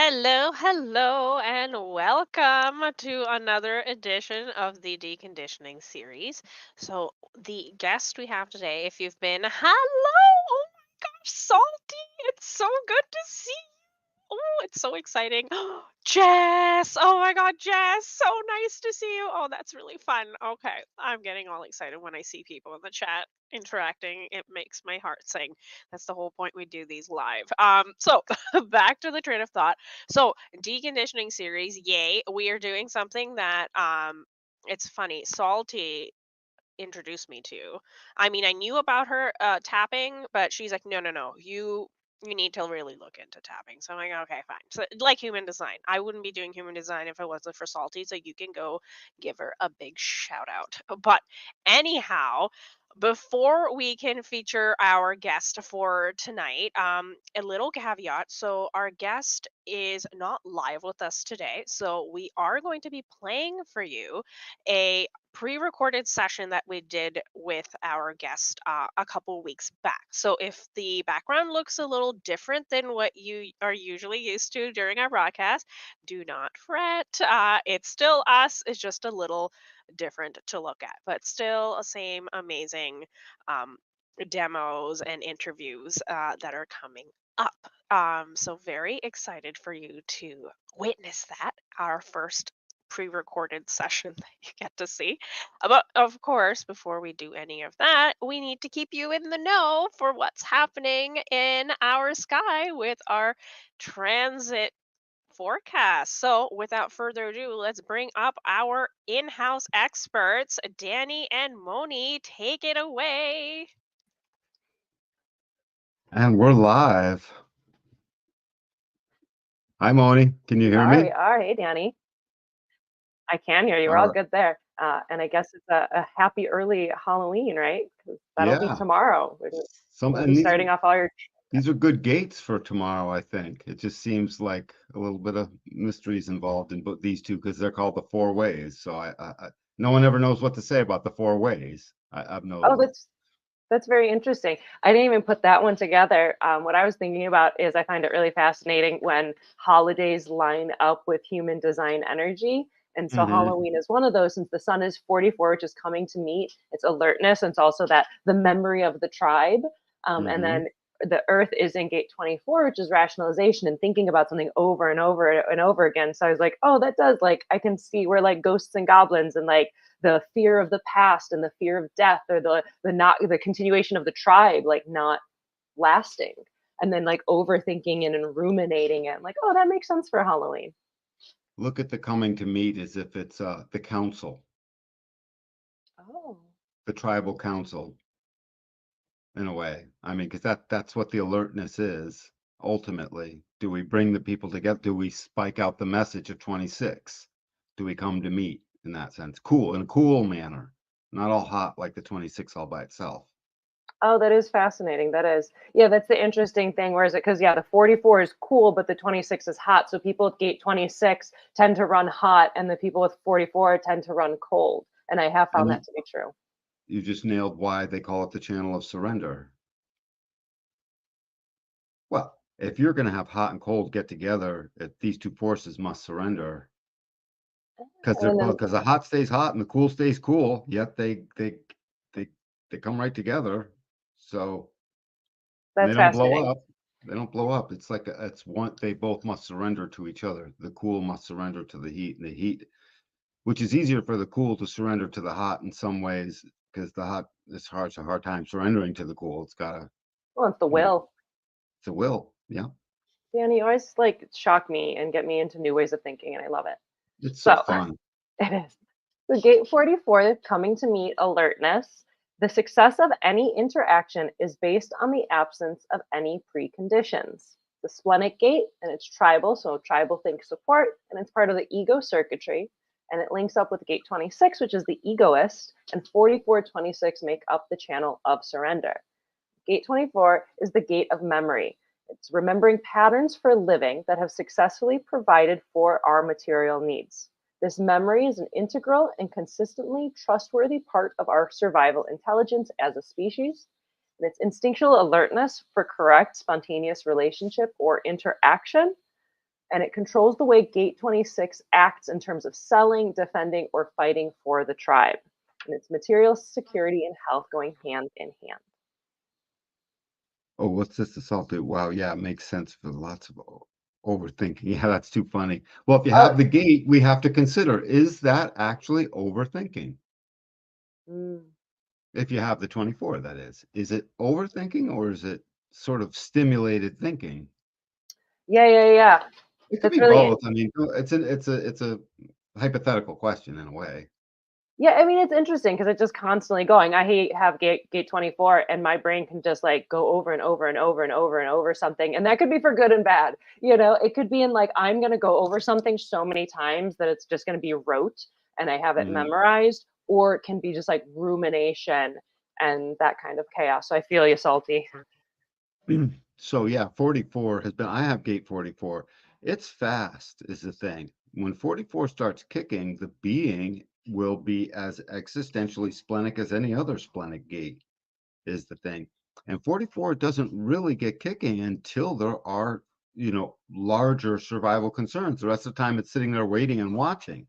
Hello, hello, and welcome to another edition of the Deconditioning series. So, the guest we have today, if you've been, hello, oh my gosh, Salty, it's so good to see you. Oh, it's so exciting. Jess, oh my God, Jess, so nice to see you. Oh, that's really fun. Okay, I'm getting all excited when I see people in the chat interacting. It makes my heart sing. That's the whole point we do these live. So back to the train of thought. So deconditioning series, yay. We are doing something that it's funny. Salty introduced me to. I mean, I knew about her tapping, but she's like, no, no, no, you need to really look into tapping. So I'm like, okay, fine. So like human design, I wouldn't be doing human design if it wasn't for Salty. So you can go give her a big shout out. But anyhow, before we can feature our guest for tonight, a little caveat. So our guest is not live with us today. So we are going to be playing for you a pre-recorded session that we did with our guest a couple weeks back. So if the background looks a little different than what you are usually used to during our broadcast, do not fret. It's still us. It's just a little different to look at, but still a same amazing um, demos and interviews that are coming up. So very excited for you to witness that, our first pre-recorded session that you get to see. But of course, before we do any of that, we need to keep you in the know for what's happening in our sky with our transit forecast. So, without further ado, let's bring up our in-house experts, Danny and Moni. Take it away. And we're live. Hi, Moni. Can you We hear are, we me? are. Hey, Danny. I can hear you. We're All all right. good there. And I guess it's a happy early Halloween, right? 'Cause that'll be Yeah. tomorrow. Some We'll be and starting off all your. these are good gates for tomorrow, I think. It just seems like a little bit of mysteries involved in both these two because they're called the four ways. So no one ever knows what to say about the four ways. I've Oh, noticed. that's very interesting. I didn't even put that one together. What I was thinking about is I find it really fascinating when holidays line up with human design energy. And so Hmm. Halloween is one of those, since the sun is 44, which is coming to meet, it's alertness. And it's also that the memory of the tribe. And Hmm. then the earth is in gate 24, which is rationalization and thinking about something over and over and over again. So I was like, oh, that does, like, I can see we're like ghosts and goblins, and like the fear of the past and the fear of death, or the not the continuation of the tribe, like not lasting, and then like overthinking it and ruminating it. I'm like, oh, that makes sense for Halloween. Look at the coming to meet as if it's the council, Oh, the tribal council, in a way. I mean, because that's what the alertness is ultimately. Do we bring the people together? Do we spike out the message of 26? Do we come to meet in that sense? Cool, in a cool manner, not all hot like the 26 all by itself. oh, that is fascinating. That is, yeah, that's the interesting thing. Where is it? Because yeah, the 44 is cool, but the 26 is hot. So people with gate 26 tend to run hot, and the people with 44 tend to run cold. And I have And found that to be true. you just nailed why they call it the channel of surrender. Well, if you're going to have hot and cold get together, these two forces must surrender because they're And both then because the hot stays hot and the cool stays cool. Yet they they come right together. So and they that's don't blow fascinating. up. They don't blow up. It's like it's one. They both must surrender to each other. The cool must surrender to the heat, and the heat, which is easier for the cool to surrender to the hot in some ways, because the hot is a hard time surrendering to the cool. It's gotta, Well, it's the you know, will. it's a will. Yeah, Danny, you always like shock me and get me into new ways of thinking, and I love it. it's so So fun. it is. So gate 44, coming to meet alertness. The success of any interaction is based on the absence of any preconditions. The splenic gate, and it's tribal, so tribal think support, and it's part of the ego circuitry. And it links up with gate 26, which is the egoist, and 4426 make up the channel of surrender. Gate 24 is the gate of memory. It's remembering patterns for living that have successfully provided for our material needs. This memory is an integral and consistently trustworthy part of our survival intelligence as a species. And it's instinctual alertness for correct, spontaneous relationship or interaction. and it controls the way gate 26 acts in terms of selling, defending, or fighting for the tribe. And it's material security and health going hand in hand. Oh, what's this assault do? Wow, yeah, it makes sense for lots of overthinking. Yeah, that's too funny. Well, if you Oh, have the gate, we have to consider, is that actually overthinking? mm. If you have the 24, that is. Is it overthinking or is it sort of stimulated thinking? Yeah. It could That's be really both. I mean, it's a hypothetical question in a way. Yeah, I mean, it's interesting because it's just constantly going. Have gate 24 and my brain can just like go over and over and over and over and over something. And that could be for good and bad. It could be in like, I'm going to go over something so many times that it's just going to be rote and I have it Mhm. memorized, or it can be just like rumination and that kind of chaos. So I feel you, Salty. So yeah, 44 has been, I have gate 44. It's fast is the thing. When 44 starts kicking, the being will be as existentially splenic as any other splenic gate is the thing. And 44 doesn't really get kicking until there are, larger survival concerns. The rest of the time it's sitting there waiting and watching.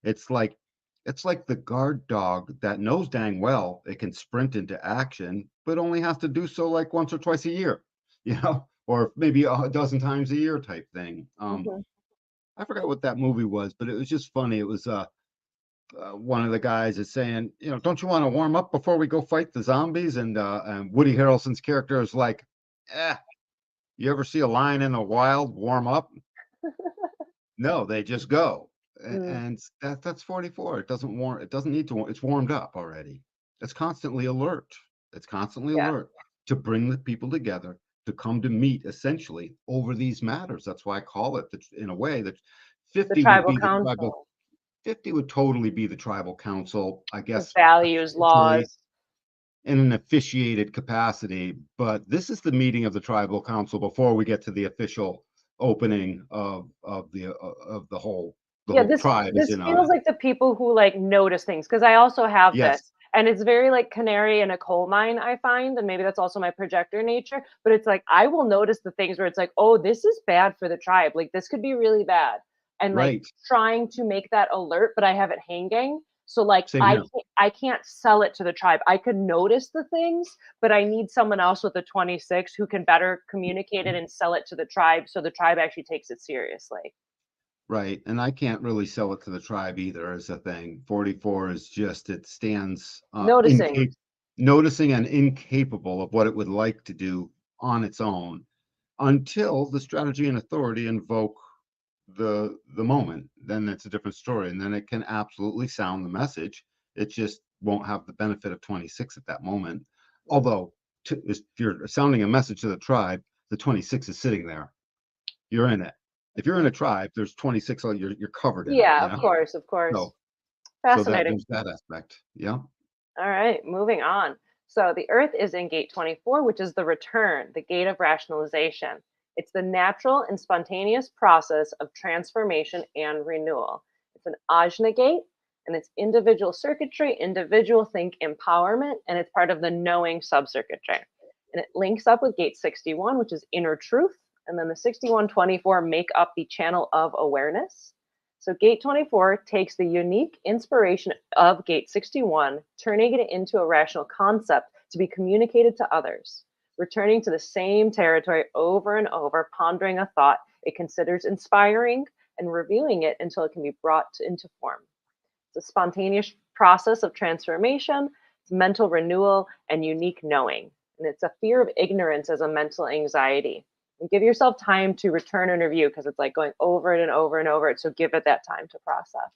It's like it's like the guard dog that knows dang well it can sprint into action, but only has to do so like once or twice a year, or maybe a dozen times a year type thing. Hmm. I forgot what that movie was, but it was just funny. It was one of the guys is saying, don't you want to warm up before we go fight the zombies? And Woody Harrelson's character is like, eh, you ever see a lion in the wild warm up? No, they just go. Mm, And that's 44. It doesn't warm, it doesn't need to, it's warmed up already. It's constantly alert. It's constantly yeah, alert to bring the people together to come to meet essentially over these matters. That's why I call it in a way that the 50 would tribal be the tribal, council, 50 would totally be the tribal council, I the guess, values, officially laws. in an officiated capacity, but this is the meeting of the tribal council before we get to the official opening of the Yeah, whole this tribe is this in on feels it. like the people who like notice things because I also have Yes, this, and it's very like canary in a coal mine, I find, and maybe that's also my projector nature, but it's like I will notice the things where it's like, oh, this is bad for the tribe, like this could be really bad, and like right. trying to make that alert, but I have it hanging, so like Same here. I can't sell it to the tribe. I could notice the things, but I need someone else with a 26 who can better communicate it and sell it to the tribe so the tribe actually takes it seriously. Right. And I can't really sell it to the tribe either as a thing. 44 is just, it stands Noticing. noticing and incapable of what it would like to do on its own until the strategy and authority invoke the moment. Then it's a different story. And then it can absolutely sound the message. It just won't have the benefit of 26 at that moment. Although if you're sounding a message to the tribe, the 26 is sitting there. You're in it. If you're in a tribe, there's 26, you're covered in it, Yeah, of course, of course. So that Fascinating. there's that aspect. Yeah. All right, moving on. So the Earth is in gate 24, which is the return, the gate of rationalization. It's the natural and spontaneous process of transformation and renewal. It's an ajna gate, and it's individual circuitry, individual think empowerment, and it's part of the knowing subcircuitry. And it links up with gate 61, which is inner truth, and then the 6124 make up the channel of awareness. So gate 24 takes the unique inspiration of gate 61, turning it into a rational concept to be communicated to others, returning to the same territory over and over, pondering a thought it considers inspiring and reviewing it until it can be brought into form. It's a spontaneous process of transformation, it's mental renewal, and unique knowing. And it's a fear of ignorance as a mental anxiety. And give yourself time to return and review because it's like going over it and over and over it. So give it that time to process.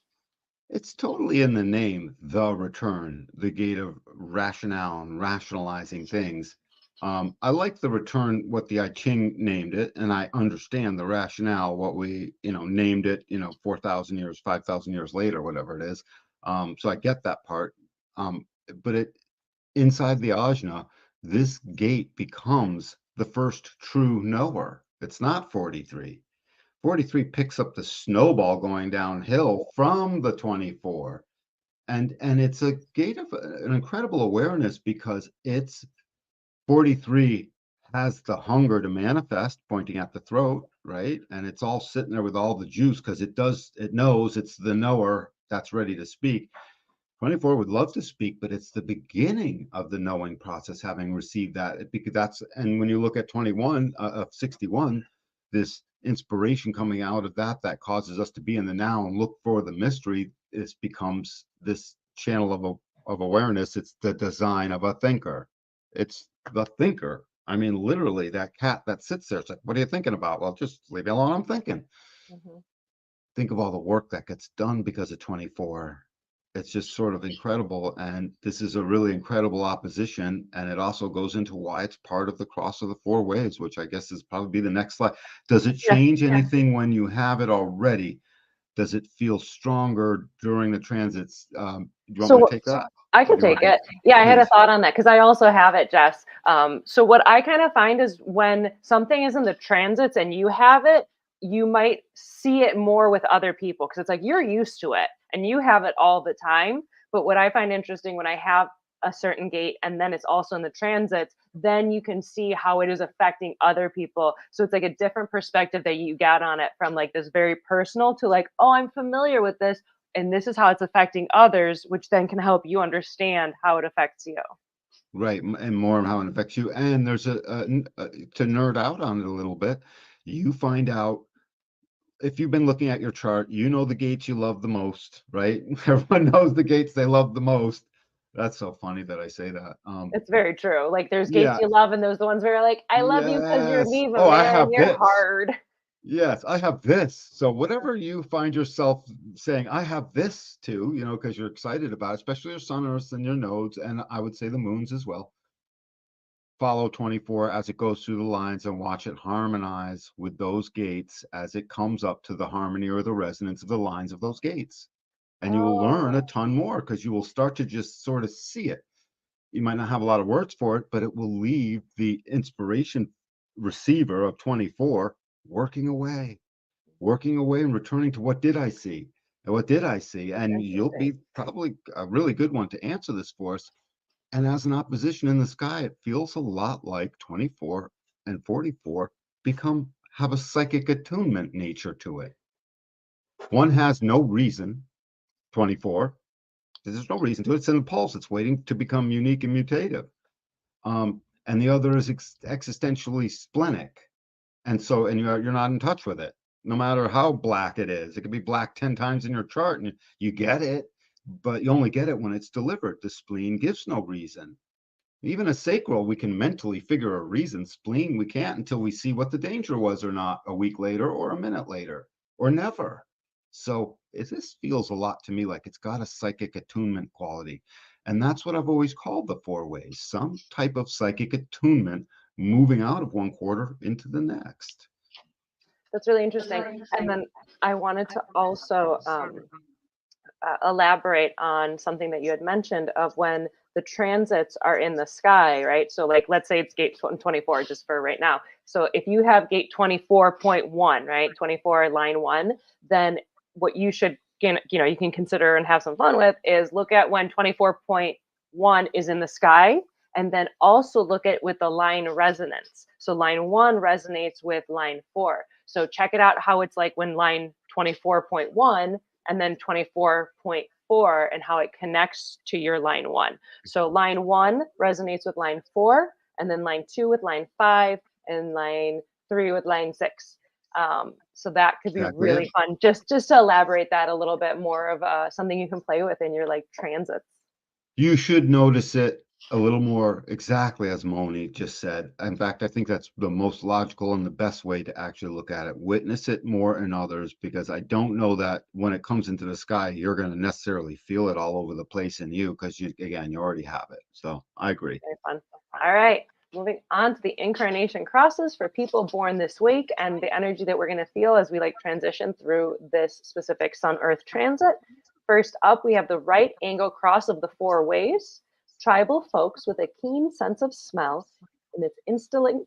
It's totally in the name, the return, the gate of rationale and rationalizing things. I like the return, what the I Ching named it, and I understand the rationale, what we, named it, 4,000 years, 5,000 years later, whatever it is. So I get that part. But inside the ajna, this gate becomes the first true knower. It's not 43. 43 picks up the snowball going downhill from the 24. And it's a gate of an incredible awareness because it's 43 has the hunger to manifest, pointing at the throat, right? And it's all sitting there with all the juice because it knows it's the knower that's ready to speak. 24 would love to speak, but it's the beginning of the knowing process, having received that. Because that's, and when you look at 21 of 61, this inspiration coming out of that causes us to be in the now and look for the mystery. It becomes this channel of awareness. It's the design of a thinker. It's the thinker. I mean, literally, that cat that sits there, it's like, what are you thinking about? Well, just leave me alone. I'm thinking. Mhm. Think of all the work that gets done because of 24. It's just sort of incredible. And this is a really incredible opposition. And it also goes into why it's part of the cross of the four waves, which I guess is probably the next slide. Does it Yeah. change anything when you have it already? Does it feel stronger during the transits? Do you want me to So take that? I Or could do you take want it. Yeah, I had a please? thought on that because I also have it, Jess. So what I kind of find is when something is in the transits and you have it, you might see it more with other people because it's like you're used to it and you have it all the time. But what I find interesting when I have a certain gate and then it's also in the transits, then you can see how it is affecting other people. So it's like a different perspective that you get on it from like this very personal to like, oh, I'm familiar with this and this is how it's affecting others, which then can help you understand how it affects you. Right, and more on how it affects you. And there's to nerd out on it a little bit, you find out if you've been looking at your chart, you know the gates you love the most, right? Everyone knows the gates they love the most. That's so funny that I say that. It's very true. Like there's gates Yeah, you love, and those the ones where you're like, I love you because you're yes. me, but Oh, I man, have you're this. hard. Yes, I have this. So whatever you find yourself saying, I have this too, because you're excited about it, especially your sun, earths, and your nodes, and I would say the moons as well. Follow 24 as it goes through the lines and watch it harmonize with those gates as it comes up to the harmony or the resonance of the lines of those gates. And you will learn a Oh, ton more because you will start to just sort of see it. You might not have a lot of words for it, but it will leave the inspiration receiver of 24 working away and returning to what did I see? And what did I see? And you'll interesting. be probably a really good one to answer this for us. And as an opposition in the sky, it feels a lot like 24 and 44 have a psychic attunement nature to it. One has no reason, 24, there's no reason to it. It's in the pulse. It's waiting to become unique and mutative. And the other is existentially splenic. And you're not in touch with it, no matter how black it is. It could be black 10 times in your chart and you get it, but you only get it when it's delivered. The spleen gives no reason. Even a sacral, we can mentally figure a reason. Spleen, we can't until we see what the danger was or not a week later or a minute later or never. So this feels a lot to me like it's got a psychic attunement quality. And that's what I've always called the four ways, some type of psychic attunement moving out of one quarter into the next. That's really interesting. And then I wanted to also elaborate on something that you had mentioned of when the transits are in the sky, right? So, like, let's say it's gate 24, just for right now. So, if you have gate 24.1, right, 24 line 1, then what you should, you can consider and have some fun with is look at when 24.1 is in the sky, and then also look at with the line resonance. So, line 1 resonates with line 4. So, check it out how it's like when line 24.1 and then 24.4 and how it connects to your line 1. So line 1 resonates with line 4, and then line 2 with line 5, and line 3 with line 6. So that could be Exactly really it. fun. Just to elaborate that a little bit more of something you can play with in your like transits. You should notice it a little more exactly as Moni just said. In fact, I think that's the most logical and the best way to actually look at it. Witness it more in others because I don't know that when it comes into the sky, you're going to necessarily feel it all over the place in you because you already have it. So I agree. Very fun. All right. Moving on to the incarnation crosses for people born this week and the energy that we're going to feel as we like transition through this specific Sun Earth transit. First up, we have the right angle cross of the four ways. Tribal folks with a keen sense of smell and its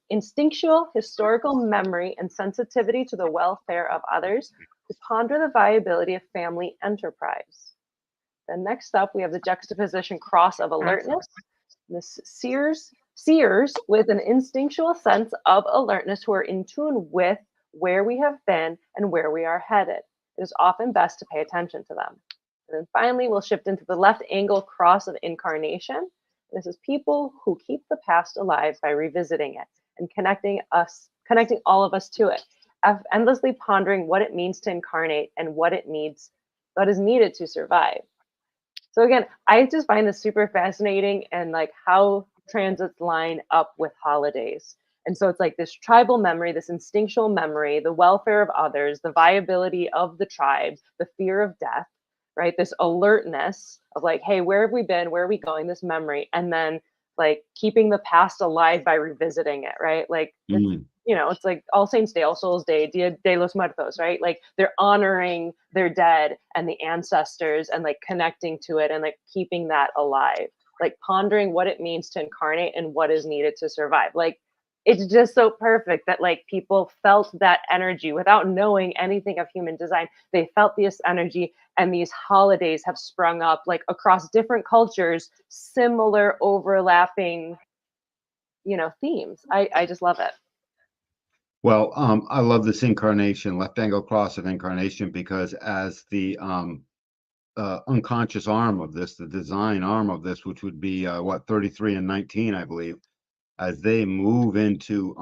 instinctual historical memory and sensitivity to the welfare of others to ponder the viability of family enterprise. Then next up, we have the juxtaposition cross of alertness. This seers Seers with an instinctual sense of alertness who are in tune with where we have been and where we are headed. It is often best to pay attention to them. And then finally, we'll shift into the left angle cross of incarnation. This is people who keep the past alive by revisiting it and connecting all of us to it, endlessly pondering what it means to incarnate and what is needed to survive. So again, I just find this super fascinating and like how transits line up with holidays. And so it's like this tribal memory, this instinctual memory, the welfare of others, the viability of the tribe, the fear of death, right? This alertness of like, hey, where have we been? Where are we going? This memory. And then like keeping the past alive by revisiting it, right? Like it's, Mm. it's like All Saints Day, All Souls Day, Dia de los Muertos, right? Like they're honoring their dead and the ancestors and like connecting to it and like keeping that alive, like pondering what it means to incarnate and what is needed to survive. Like it's just so perfect that like people felt that energy without knowing anything of human design. They felt this energy, and these holidays have sprung up like across different cultures, similar overlapping, themes. I just love it. Well, I love this incarnation, left angle cross of incarnation, because as the unconscious arm of this, the design arm of this, which would be 33 and 19, I believe, as they move into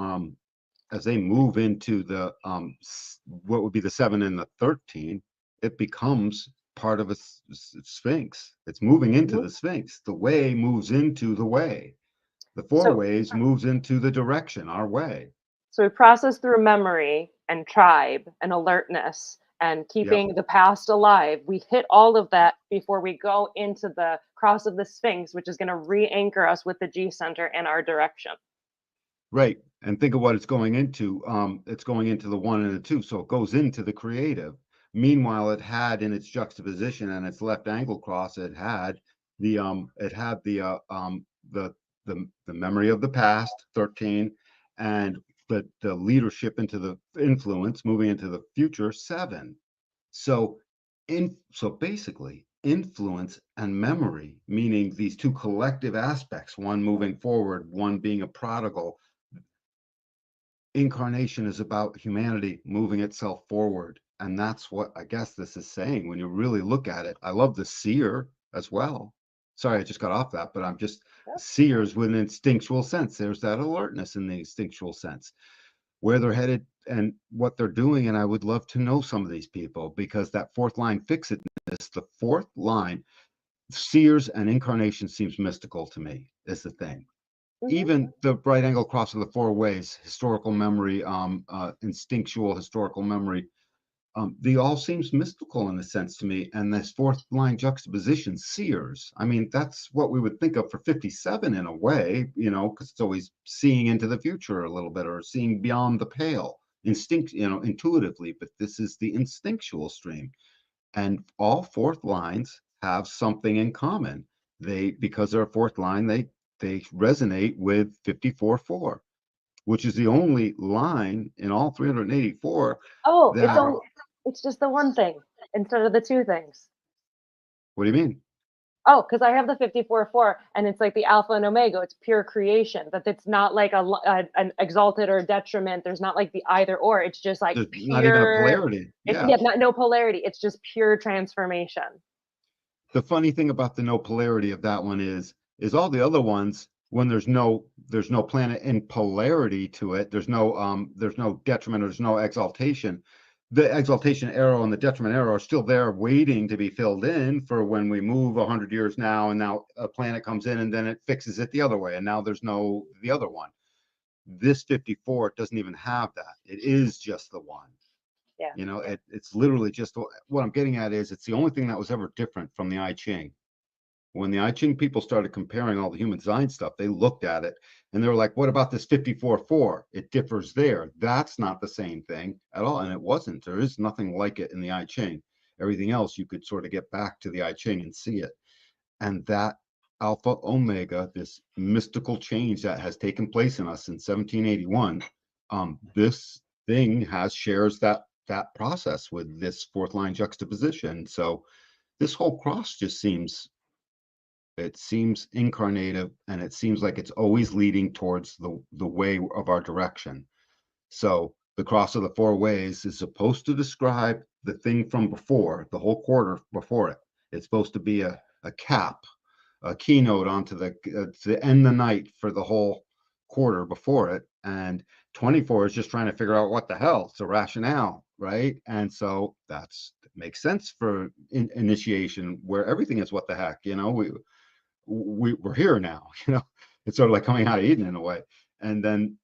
the what would be the 7 and the 13, it becomes part of a sphinx. It's moving into Mhm. the sphinx. The way moves into the way. The four So ways moves into the direction, our way. So we process through memory and tribe and alertness and Yep. keeping the past alive. We hit all of that before we go into the cross of the Sphinx, which is going to re-anchor us with the G center and our direction. Right. And think of what it's going into. It's going into the 1 and the 2. So it goes into the creative. Meanwhile, it had in its juxtaposition and its left angle cross, it had the the memory of the past, 13, and the leadership into the influence, moving into the future, 7. So so basically influence and memory, meaning these two collective aspects, one moving forward, one being a prodigal. Incarnation is about humanity moving itself forward. And that's what I guess this is saying when you really look at it. I love the seer as well. Sorry, I just got off that, but I'm just Yep. seers with an instinctual sense. There's that alertness in the instinctual sense, where they're headed and what they're doing. And I would love to know some of these people, because that fourth line fixedness, the fourth line, seers and incarnation seems mystical to me, is the thing. Mhm. Even the right angle cross of the four ways, historical memory, instinctual historical memory, they all seems mystical in a sense to me. And this fourth line juxtaposition, seers, I mean, that's what we would think of for 57 in a way, because it's always seeing into the future a little bit, or seeing beyond the pale, intuitively. But this is the instinctual stream. And all fourth lines have something in common. Because they're a fourth line, they resonate with 54-4, which is the only line in all 384 Oh, that. it's just the one thing instead of the two things. What do you mean? Oh, because I have the 54-4, and it's like the alpha and omega. It's pure creation. That it's not like an exalted or detriment. There's not like the either or. It's just like There's not even a pure. polarity. It's Yeah. no polarity. It's just pure transformation. The funny thing about the no polarity of that one is all the other ones, when there's no planet in polarity to it, there's no detriment, or there's no exaltation. The exaltation arrow and the detriment arrow are still there waiting to be filled in for when we move 100 years now, and now a planet comes in and then it fixes it the other way, and now there's no the other one. This 54 doesn't even have that. It is just the one. Yeah. It's literally just what I'm getting at is it's the only thing that was ever different from the I Ching. When the I Ching people started comparing all the human design stuff, they looked at it and they were like, what about this 54-4? It differs there. That's not the same thing at all. And it wasn't. There is nothing like it in the I Ching. Everything else, you could sort of get back to the I Ching and see it. And that alpha omega, this mystical change that has taken place in us in 1781, this thing shares that process with this fourth line juxtaposition. So this whole cross just seems It seems incarnative, and it seems like it's always leading towards the way of our direction. So the cross of the four ways is supposed to describe the thing from before, the whole quarter before it. It's supposed to be a cap, a keynote onto to end the night for the whole quarter before it. And 24 is just trying to figure out what the hell. It's a rationale, right? And so that makes sense for initiation, where everything is what the heck, we're here now, it's sort of like coming out of Eden in a way. And then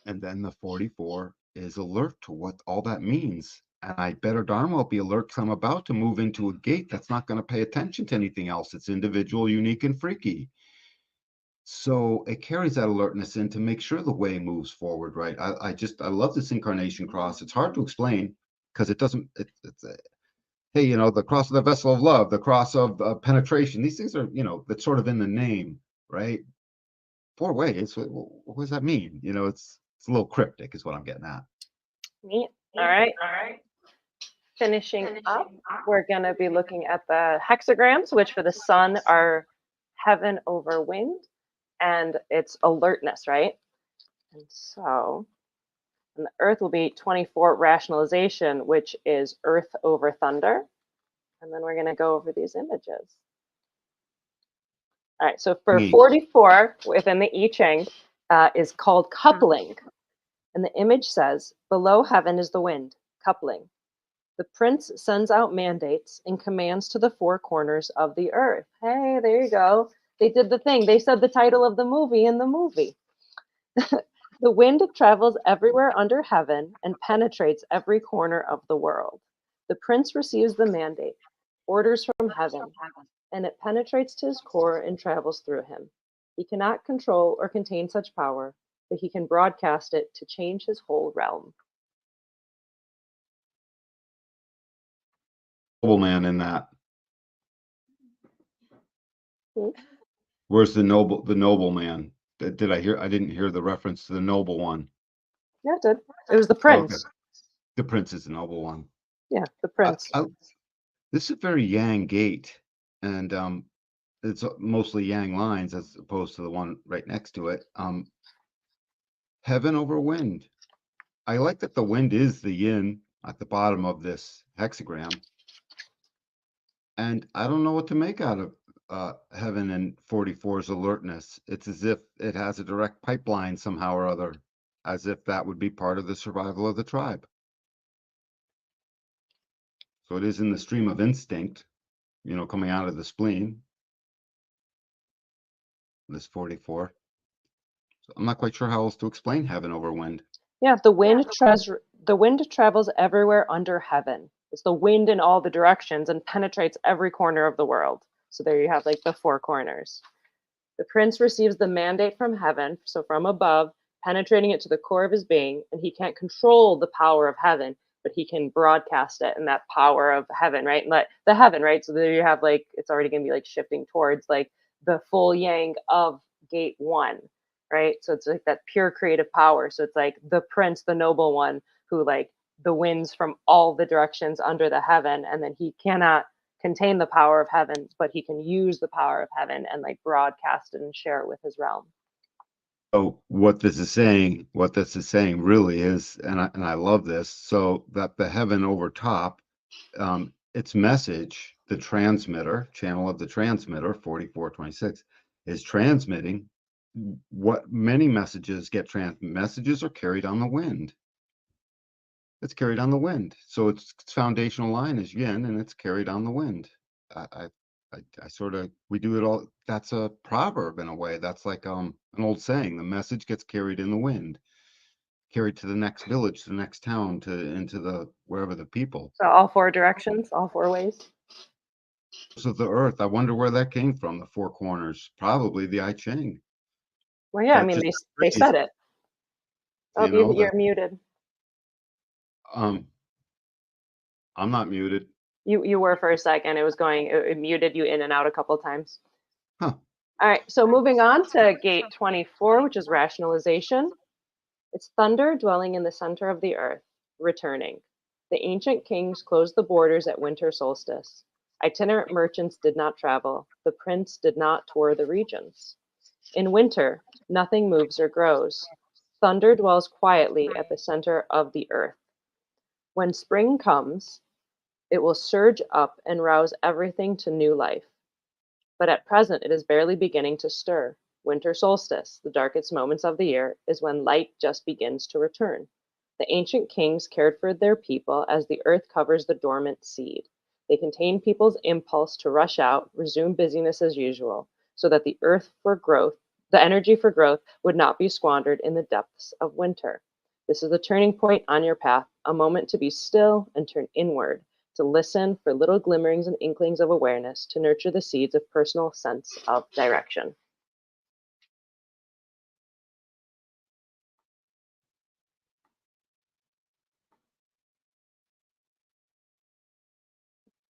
the 44 is alert to what all that means. And I better darn well be alert because I'm about to move into a gate that's not going to pay attention to anything else. It's individual, unique, and freaky. So it carries that alertness in to make sure the way moves forward, right? I love this incarnation cross. It's hard to explain because it doesn't, hey, the cross of the vessel of love, the cross of penetration. These things are, that's sort of in the name, right? Four ways. What does that mean? It's a little cryptic, is what I'm getting at. Neat. All right. Finishing up, we're going to be looking at the hexagrams, which for the sun are heaven over wind, and it's alertness, right? And so, and the earth will be 24 rationalization, which is earth over thunder. And then we're going to go over these images. All right, so for 44 within the I Ching is called coupling. And the image says, below heaven is the wind, coupling. The prince sends out mandates and commands to the four corners of the earth. Hey, there you go. They did the thing. They said the title of the movie in the movie. The wind travels everywhere under heaven and penetrates every corner of the world. The prince receives the mandate, orders from heaven, and it penetrates to his core and travels through him. He cannot control or contain such power, but he can broadcast it to change his whole realm. Nobleman in that. Where's the nobleman? Did I hear? I didn't hear the reference to the noble one. Yeah, it did. It was the prince. Okay. The prince is the noble one. Yeah, the prince. This is a very yang gate, and it's mostly yang lines as opposed to the one right next to it. Heaven over wind. I like that the wind is the yin at the bottom of this hexagram. And I don't know what to make out of heaven and 44's alertness. It's as if it has a direct pipeline somehow or other, as if that would be part of the survival of the tribe. So it is in the stream of instinct, coming out of the spleen, this 44. So I'm not quite sure how else to explain heaven over wind. Yeah, the wind travels everywhere under heaven. It's the wind in all the directions and penetrates every corner of the world. So there you have like the four corners. The prince receives the mandate from heaven, so from above, penetrating it to the core of his being, and he can't control the power of heaven, but he can broadcast it and that power of heaven, right? And the heaven, right? So there you have like, it's already going to be like shifting towards like the full yang of gate 1, right? So it's like that pure creative power. So it's like the prince, the noble one, who like the winds from all the directions under the heaven, and then he cannot contain the power of heaven, but he can use the power of heaven and like broadcast it and share it with his realm. So what this is saying really is, and I love this, so that the heaven over top, its message, the transmitter, channel of the transmitter, 4426, is transmitting what many messages messages are carried on the wind. It's carried on the wind. So its foundational line is yin, and it's carried on the wind. I sort of, we do it all. That's a proverb in a way. That's like an old saying. The message gets carried in the wind, carried to the next village, to the next town, into the wherever the people. So all four directions, all four ways. So the earth. I wonder where that came from. The four corners, probably the I Ching. Well, yeah, I mean they said it. Oh, you're muted. I'm not muted. You were for a second. It muted you in and out a couple times. Huh. All right, so moving on to gate 24, which is rationalization. It's thunder dwelling in the center of the earth, returning. The ancient kings closed the borders at winter solstice. Itinerant merchants did not travel. The prince did not tour the regions. In winter, nothing moves or grows. Thunder dwells quietly at the center of the earth. When spring comes, it will surge up and rouse everything to new life. But at present it is barely beginning to stir. Winter solstice, the darkest moments of the year, is when light just begins to return. The ancient kings cared for their people as the earth covers the dormant seed. They contained people's impulse to rush out, resume busyness as usual, so that the energy for growth would not be squandered in the depths of winter. This is the turning point on your path, a moment to be still and turn inward, to listen for little glimmerings and inklings of awareness, to nurture the seeds of personal sense of direction.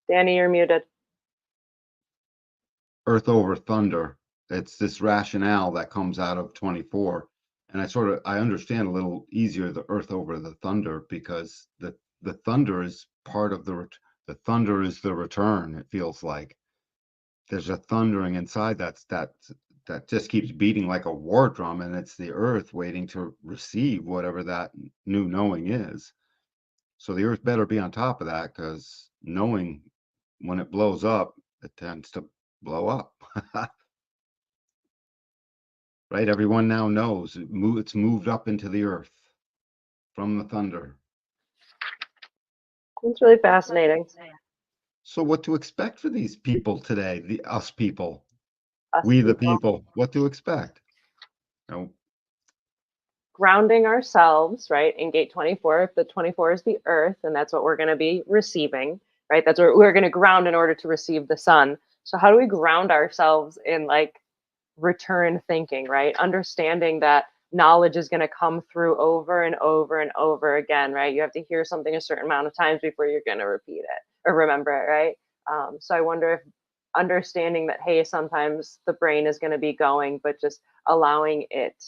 Danny, you're muted. Earth over thunder. It's this rationale that comes out of 24. And I understand a little easier the earth over the thunder, because the thunder is part of the thunder is the return. It feels like there's a thundering inside that just keeps beating like a war drum, and it's the earth waiting to receive whatever that new knowing is. So the earth better be on top of that, because knowing, when it blows up, it tends to blow up. Right? Everyone now knows it's moved up into the earth from the thunder. It's really fascinating. So what to expect for these people today, us people, Us we the people. people, what to expect? You know, Grounding ourselves, right, in gate 24. If the 24 is the earth, and that's what we're going to be receiving, right? That's what we're going to ground in order to receive the sun. So how do we ground ourselves in like return thinking, right? Understanding that knowledge is going to come through over and over and over again, right? You have to hear something a certain amount of times before you're going to repeat it or remember it, right? So I wonder if understanding that, hey, sometimes the brain is going to be going, but just allowing it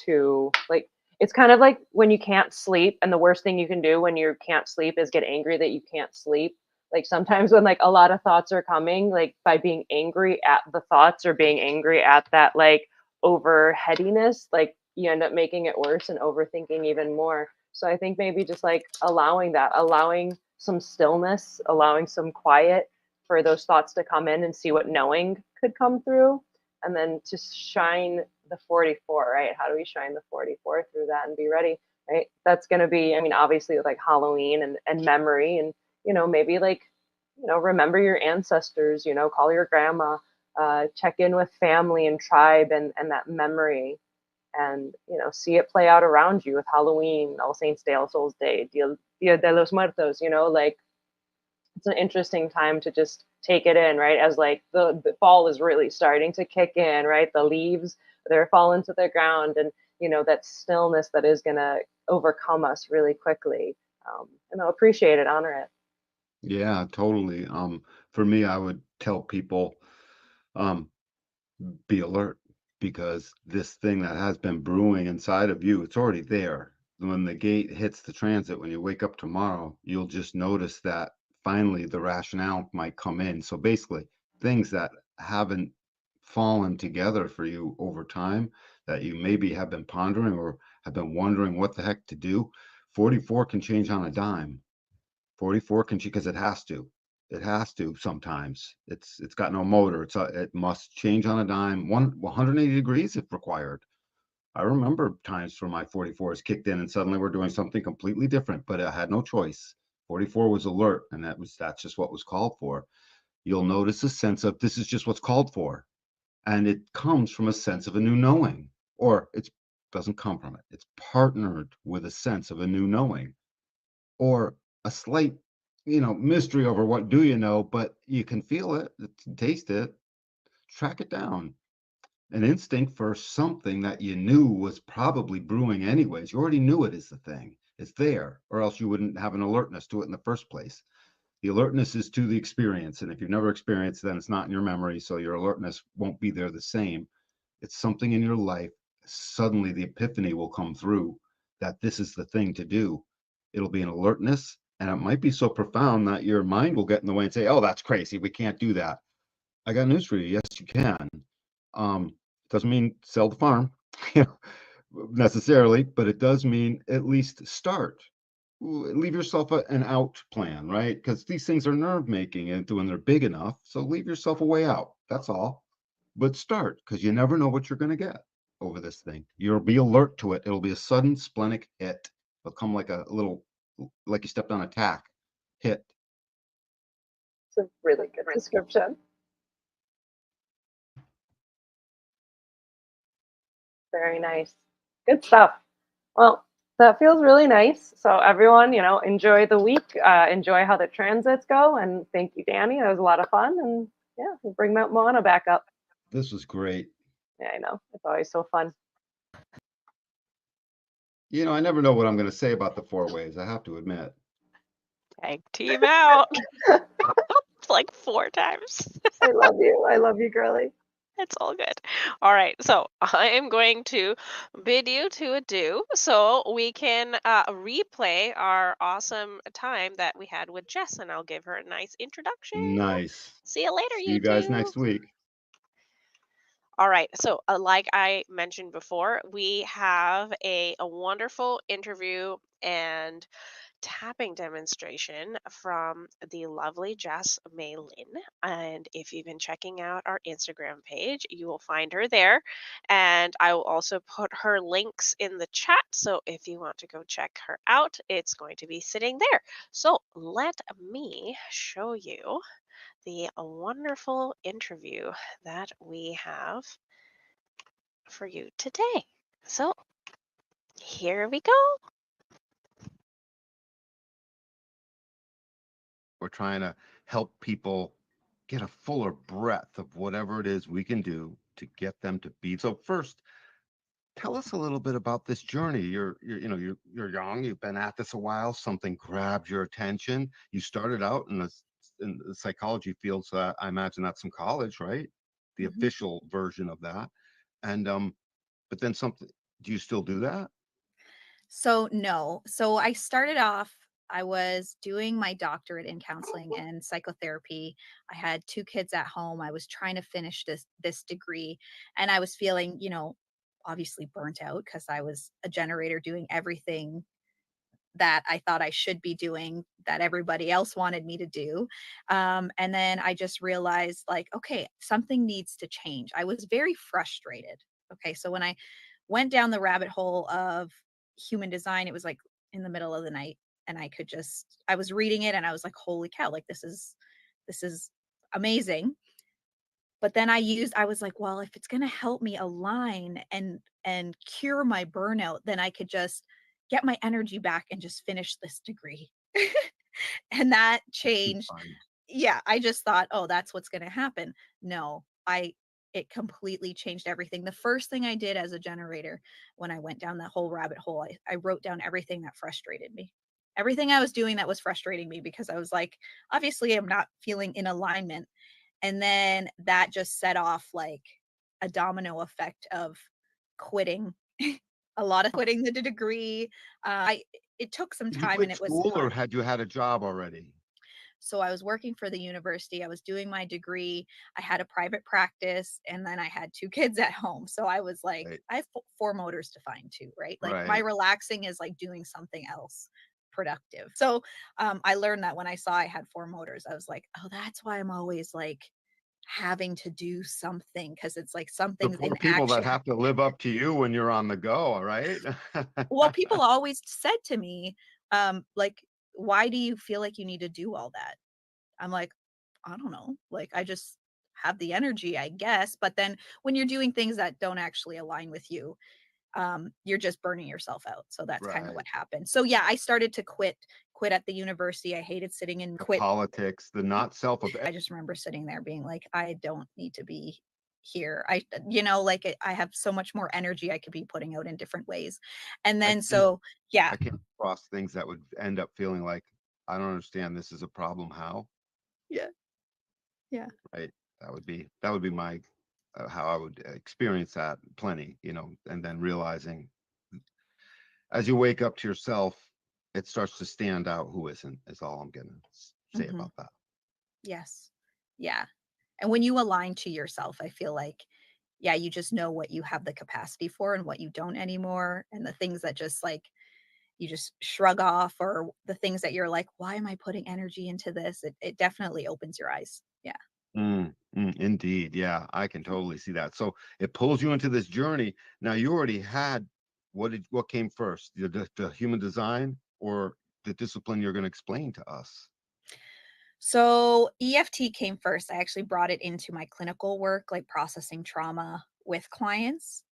to, like, it's kind of like when you can't sleep, and the worst thing you can do when you can't sleep is get angry that you can't sleep. Like sometimes when like a lot of thoughts are coming, like by being angry at the thoughts or being angry at that like overheadiness, like you end up making it worse and overthinking even more. So I think maybe just like allowing that, allowing some stillness, allowing some quiet for those thoughts to come in and see what knowing could come through, and then to shine the 44, right? How do we shine the 44 through that and be ready, right? That's going to be, I mean, obviously with like Halloween and memory, and maybe like, remember your ancestors, call your grandma, check in with family and tribe, and that memory, and see it play out around you with Halloween, All Saints Day, All Souls Day, Dia de los Muertos, like it's an interesting time to just take it in, right? As like the fall is really starting to kick in, right? The leaves, they're falling to the ground, and that stillness that is gonna overcome us really quickly. And I'll appreciate it, honor it. yeah, totally. For me, I would tell people, um, be alert, because this thing that has been brewing inside of you, it's already there. When the gate hits the transit, when you wake up tomorrow, you'll just notice that finally the rationale might come in. So basically, things that haven't fallen together for you over time, that you maybe have been pondering or have been wondering what the heck to do, 44 can change on a dime. 44 can, because it has to. It has to sometimes. It's got no motor. It must change on a dime, 180 degrees if required. I remember times where my 44s kicked in and suddenly we're doing something completely different, but I had no choice. 44 was alert, and that's just what was called for. You'll notice a sense of, this is just what's called for. And it comes from a sense of a new knowing, or it doesn't come from it. It's partnered with a sense of a new knowing, or a slight, mystery over what do you know, but you can feel it, taste it, track it down. An instinct for something that you knew was probably brewing anyways. You already knew it is the thing. It's there, or else you wouldn't have an alertness to it in the first place. The alertness is to the experience. And if you've never experienced, then it's not in your memory. So your alertness won't be there the same. It's something in your life. Suddenly the epiphany will come through that this is the thing to do. It'll be an alertness, And it might be so profound that your mind will get in the way and say, oh, that's crazy. We can't do that. I got news for you. Yes, you can. Doesn't mean sell the farm, you know, necessarily, but it does mean at least start. Leave yourself an out plan, right? Because these things are nerve making and when they're big enough. So leave yourself a way out. That's all. But start, because you never know what you're going to get over this thing. You'll be alert to it. It'll be a sudden splenic hit. It'll come like a little, like you stepped on a tack hit. It's a really good description. Very nice. Good stuff. Well, that feels really nice. So everyone, enjoy the week. Enjoy how the transits go. And thank you, Danny. That was a lot of fun. And yeah, we'll bring Mount Moana back up. This was great. Yeah, I know. It's always so fun. I never know what I'm going to say about the 4 ways, I have to admit. Tag team out. It's like 4 times. I love you. I love you, girly. It's all good. All right, so I am going to bid you to adieu so we can replay our awesome time that we had with Jess, and I'll give her a nice introduction. Nice. See you later, See you guys next week. All right, so like I mentioned before, we have a wonderful interview and tapping demonstration from the lovely Jess May Lynn. And if you've been checking out our Instagram page, you will find her there. And I will also put her links in the chat. So if you want to go check her out, it's going to be sitting there. So let me show you the wonderful interview that we have for you today. So here we go. We're trying to help people get a fuller breadth of whatever it is we can do to get them to be. So first, tell us a little bit about this journey. You're young. You've been at this a while. Something grabbed your attention. You started out in the psychology field, so I imagine that's some college, right? The official version of that. And but then something. Do you still do that? So no. So I started off, I was doing my doctorate in counseling and psychotherapy. I had 2 kids at home. I was trying to finish this degree, and I was feeling, obviously burnt out because I was a generator doing everything that I thought I should be doing that everybody else wanted me to do. And then I just realized, like, okay, something needs to change. I was very frustrated. Okay. So when I went down the rabbit hole of human design, it was like in the middle of the night. And I was reading it and I was like, holy cow, like this is amazing. But then I was like, well, if it's going to help me align and cure my burnout, then I could just get my energy back and just finish this degree. And that changed. Yeah, I just thought, oh, that's what's going to happen. No, it completely changed everything. The first thing I did as a generator when I went down that whole rabbit hole, I wrote down everything that frustrated me. Everything I was doing that was frustrating me, because I was like, obviously I'm not feeling in alignment. And then that just set off like a domino effect of quitting, a lot of quitting the degree. It took some Did you time quit and it was school, or hard. had you had a job already? So I was working for the university. I was doing my degree. I had a private practice, and then I had 2 kids at home. So I was like, Right. I have 4 motors to find too, right? Like my Right. relaxing is like doing something else productive. So I learned that when I saw I had 4 motors, I was like, oh, that's why I'm always like having to do something, because it's like The something's poor in people that action. have to live up to you when you're on the go, right? Well, people always said to me, like, why do you feel like you need to do all that? I'm like, I don't know. Like, I just have the energy, I guess. But then when you're doing things that don't actually align with you, you're just burning yourself out. So that's kind of Right. what happened. So yeah, I started to quit at the university. I hated sitting in The quit. politics, the not self of I just remember sitting there being like, I don't need to be here. Like I have so much more energy I could be putting out in different ways. And I then can't so yeah, I can't cross things that would end up feeling like I don't understand, this is a problem. How? yeah, yeah. Right. That would be my how I would experience that plenty, and then realizing as you wake up to yourself, it starts to stand out who isn't, is all I'm gonna say Hmm. about that. Yes. Yeah. And when you align to yourself, I feel like, yeah, you just know what you have the capacity for and what you don't anymore. And the things that just like you just shrug off, or the things that you're like, why am I putting energy into this? It definitely opens your eyes. Yeah. Indeed. Yeah, I can totally see that. So it pulls you into this journey. Now you already had what came first? The human design or the discipline you're going to explain to us? So EFT came first. I actually brought it into my clinical work, like processing trauma with clients.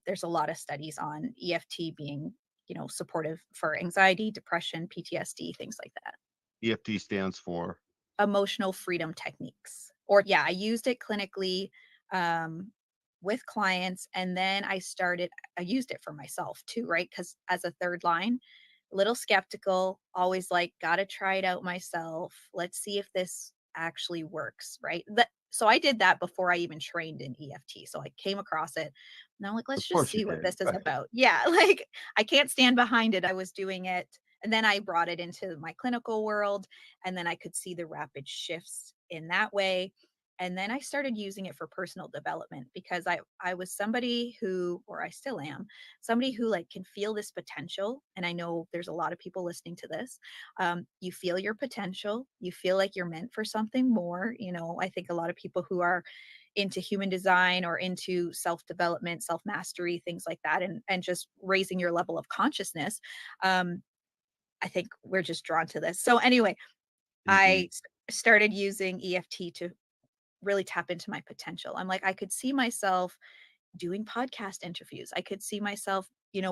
There's a lot of studies on EFT being, supportive for anxiety, depression, PTSD, things like that. EFT stands for Emotional freedom techniques. Or yeah, I used it clinically um, with clients, and then I used it for myself too, right? Because as a third line, a little skeptical, always like, gotta try it out myself. Let's see if this actually works, right? So I did that before I even trained in EFT. So I came across it and I'm like, let's of just course you see what did. this is Right. about. Yeah, like I can't stand behind it. I was doing it. And then I brought it into my clinical world, and then I could see the rapid shifts in that way. And then I started using it for personal development because I was somebody who, or I still am, somebody who like can feel this potential. And I know there's a lot of people listening to this. You feel your potential, you feel like you're meant for something more. I think a lot of people who are into human design or into self-development, self-mastery, things like that, and just raising your level of consciousness, I think we're just drawn to this. So anyway, Indeed. started using EFT to really tap into my potential. I'm like, I could see myself doing podcast interviews. I could see myself,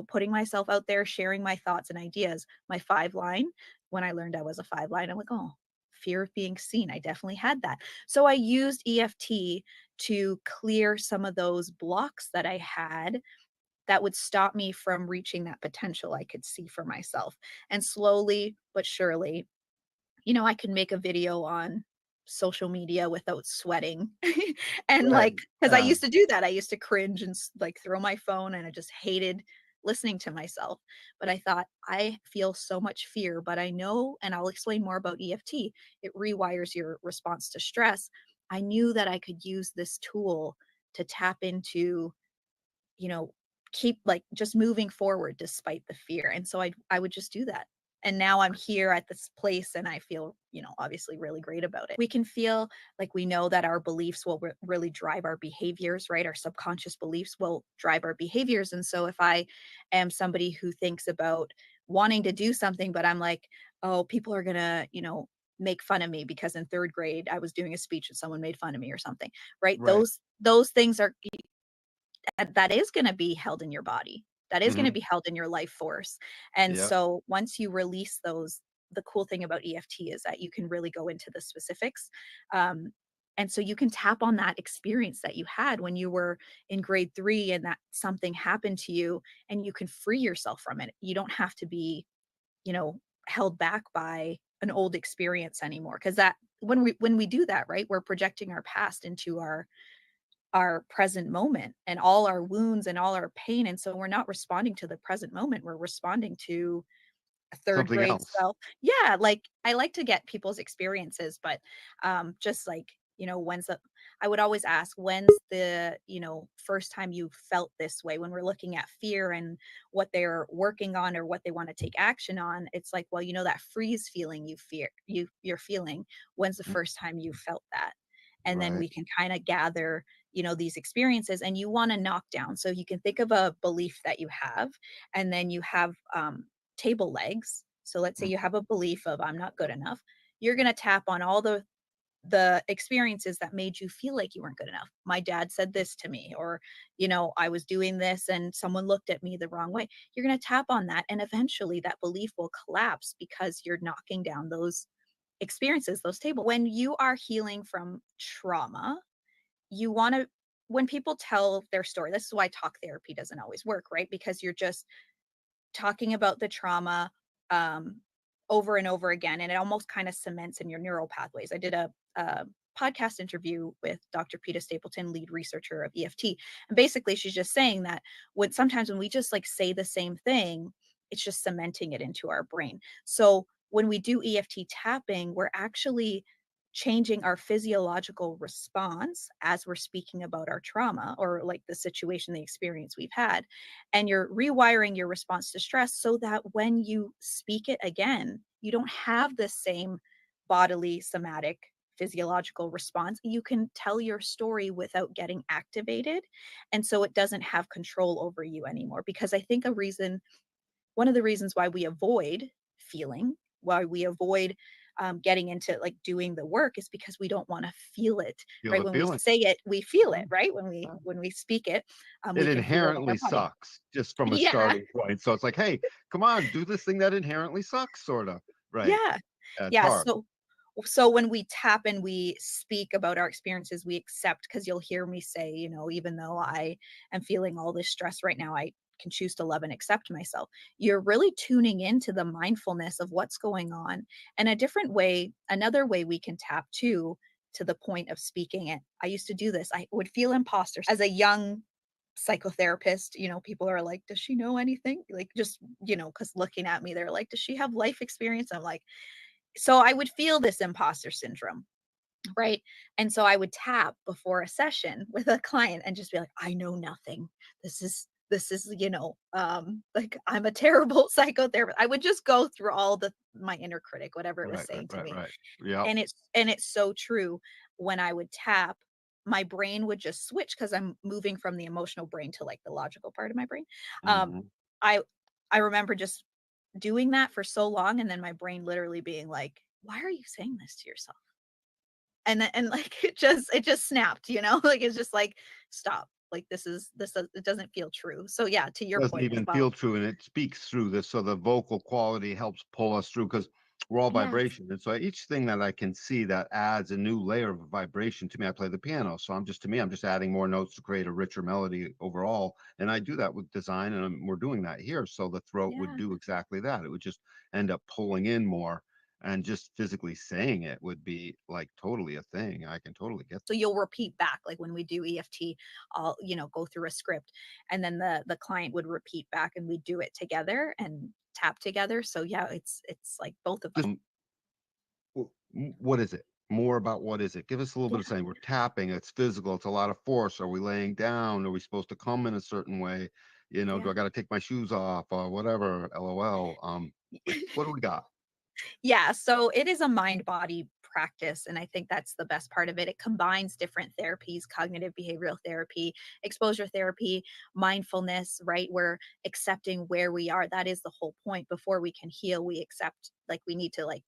putting myself out there, sharing my thoughts and ideas. My 5 line, when I learned I was a 5 line, I'm like, oh, fear of being seen. I definitely had that. So I used EFT to clear some of those blocks that I had that would stop me from reaching that potential I could see for myself. And slowly but surely, I can make a video on social media without sweating. And Right. like, because I Yeah. used to do that. I used to cringe and like throw my phone, and I just hated listening to myself. But I thought, I feel so much fear, but I know, and I'll explain more about EFT, it rewires your response to stress. I knew that I could use this tool to tap into, you know, keep like just moving forward despite the fear. And so I would just do that. And now I'm here at this place, and I feel, obviously really great about it. We can feel like we know that our beliefs will really drive our behaviors, right? Our subconscious beliefs will drive our behaviors. And so if I am somebody who thinks about wanting to do something, but I'm like, oh, people are going to, make fun of me because in third grade I was doing a speech and someone made fun of me or something, right? Right. Those things are that is going to be held in your body. That is going to Hmm. be held in your life force. And Yeah. so once you release those, the cool thing about EFT is that you can really go into the specifics. Um, and so you can tap on that experience that you had when you were in grade 3 and that something happened to you, and you can free yourself from it. You don't have to be, held back by an old experience anymore. Cause that when we do that, right, we're projecting our past into our present moment and all our wounds and all our pain. And so we're not responding to the present moment. We're responding to a third Something grade else. self. Yeah. Like I like to get people's experiences, but just like, I would always ask, when's the, first time you felt this way? When we're looking at fear and what they're working on or what they want to take action on, it's like, well, that freeze feeling you're feeling, when's the Mm. first time you felt that? And then Right. we can kind of gather, these experiences, and you want to knock down. So you can think of a belief that you have, and then you have table legs. So let's say Mm. you have a belief of I'm not good enough. You're going to tap on all the experiences that made you feel like you weren't good enough. My dad said this to me, or I was doing this and someone looked at me the wrong way. You're going to tap on that, and eventually that belief will collapse because you're knocking down those experiences, those tables. When you are healing from trauma, you want to, when people tell their story, this is why talk therapy doesn't always work, right? Because you're just talking about the trauma um, over and over again, and it almost kind of cements in your neural pathways. I did a podcast interview with Dr. Peta Stapleton, lead researcher of EFT, and basically she's just saying that sometimes when we just like say the same thing, it's just cementing it into our brain. So when we do EFT tapping, we're actually changing our physiological response as we're speaking about our trauma or like the situation, the experience we've had. And you're rewiring your response to stress so that when you speak it again, you don't have the same bodily, somatic, physiological response. You can tell your story without getting activated. And so it doesn't have control over you anymore. Because I think one of the reasons why we avoid feeling, why we avoid getting into like doing the work is because we don't want to feel it, Feel right? the When we feeling. say it, we feel it, Mm, right? yeah. When we speak it, It we can feel it in our inherently body. sucks just from a Yeah, starting point. So it's like, hey, come on, do this thing that inherently sucks, sort of. Right. yeah, Yeah, it's yeah. hard. So when we tap and we speak about our experiences, we accept, because you'll hear me say, even though I am feeling all this stress right now, I can choose to love and accept myself. You're really tuning into the mindfulness of what's going on. And another way we can tap too, to the point of speaking it. I used to do this. I would feel imposter as a young psychotherapist. People are like, does she know anything? Like, just, because looking at me, they're like, does she have life experience? I'm like, so I would feel this imposter syndrome, right? And so I would tap before a session with a client and just be like, I know nothing. This is, like, I'm a terrible psychotherapist. I would just go through all my inner critic, whatever it was Right, right, saying to right, me. right. Yep. And it's so true. When I would tap, my brain would just switch because I'm moving from the emotional brain to like the logical part of my brain. Um, Mhm. I I remember just doing that for so long, and then my brain literally being like, "Why are you saying this to yourself?" And like it just snapped, like it's just like, "Stop. Like it doesn't feel true." So yeah, to your Doesn't point as even well. feel true, and it speaks through this, so the vocal quality helps pull us through because we're all Yes. vibration, and so each thing that I can see that adds a new layer of vibration to me. I play the piano, so I'm just adding more notes to create a richer melody overall, and I do that with design, and we're doing that here, so the throat would Yeah. do exactly that. It would just end up pulling in more, and just physically saying it would be, like, totally a thing. I can totally get So you'll repeat back, like when we do EFT, I'll, go through a script, and then the client would repeat back and we do it together and tap together. So yeah, it's like both of us. that. What is it? More about what is it? Give us a little bit Yeah. of saying. We're tapping, it's physical, it's a lot of force. Are we laying down? Are we supposed to come in a certain way? Do Yeah. I got to take my shoes off or whatever? LOL. Like, what do we got? Yeah, so it is a mind body practice. And I think that's the best part of it. It combines different therapies: cognitive behavioral therapy, exposure therapy, mindfulness, right? We're accepting where we are. That is the whole point. Before we can heal, we accept, like, we need to like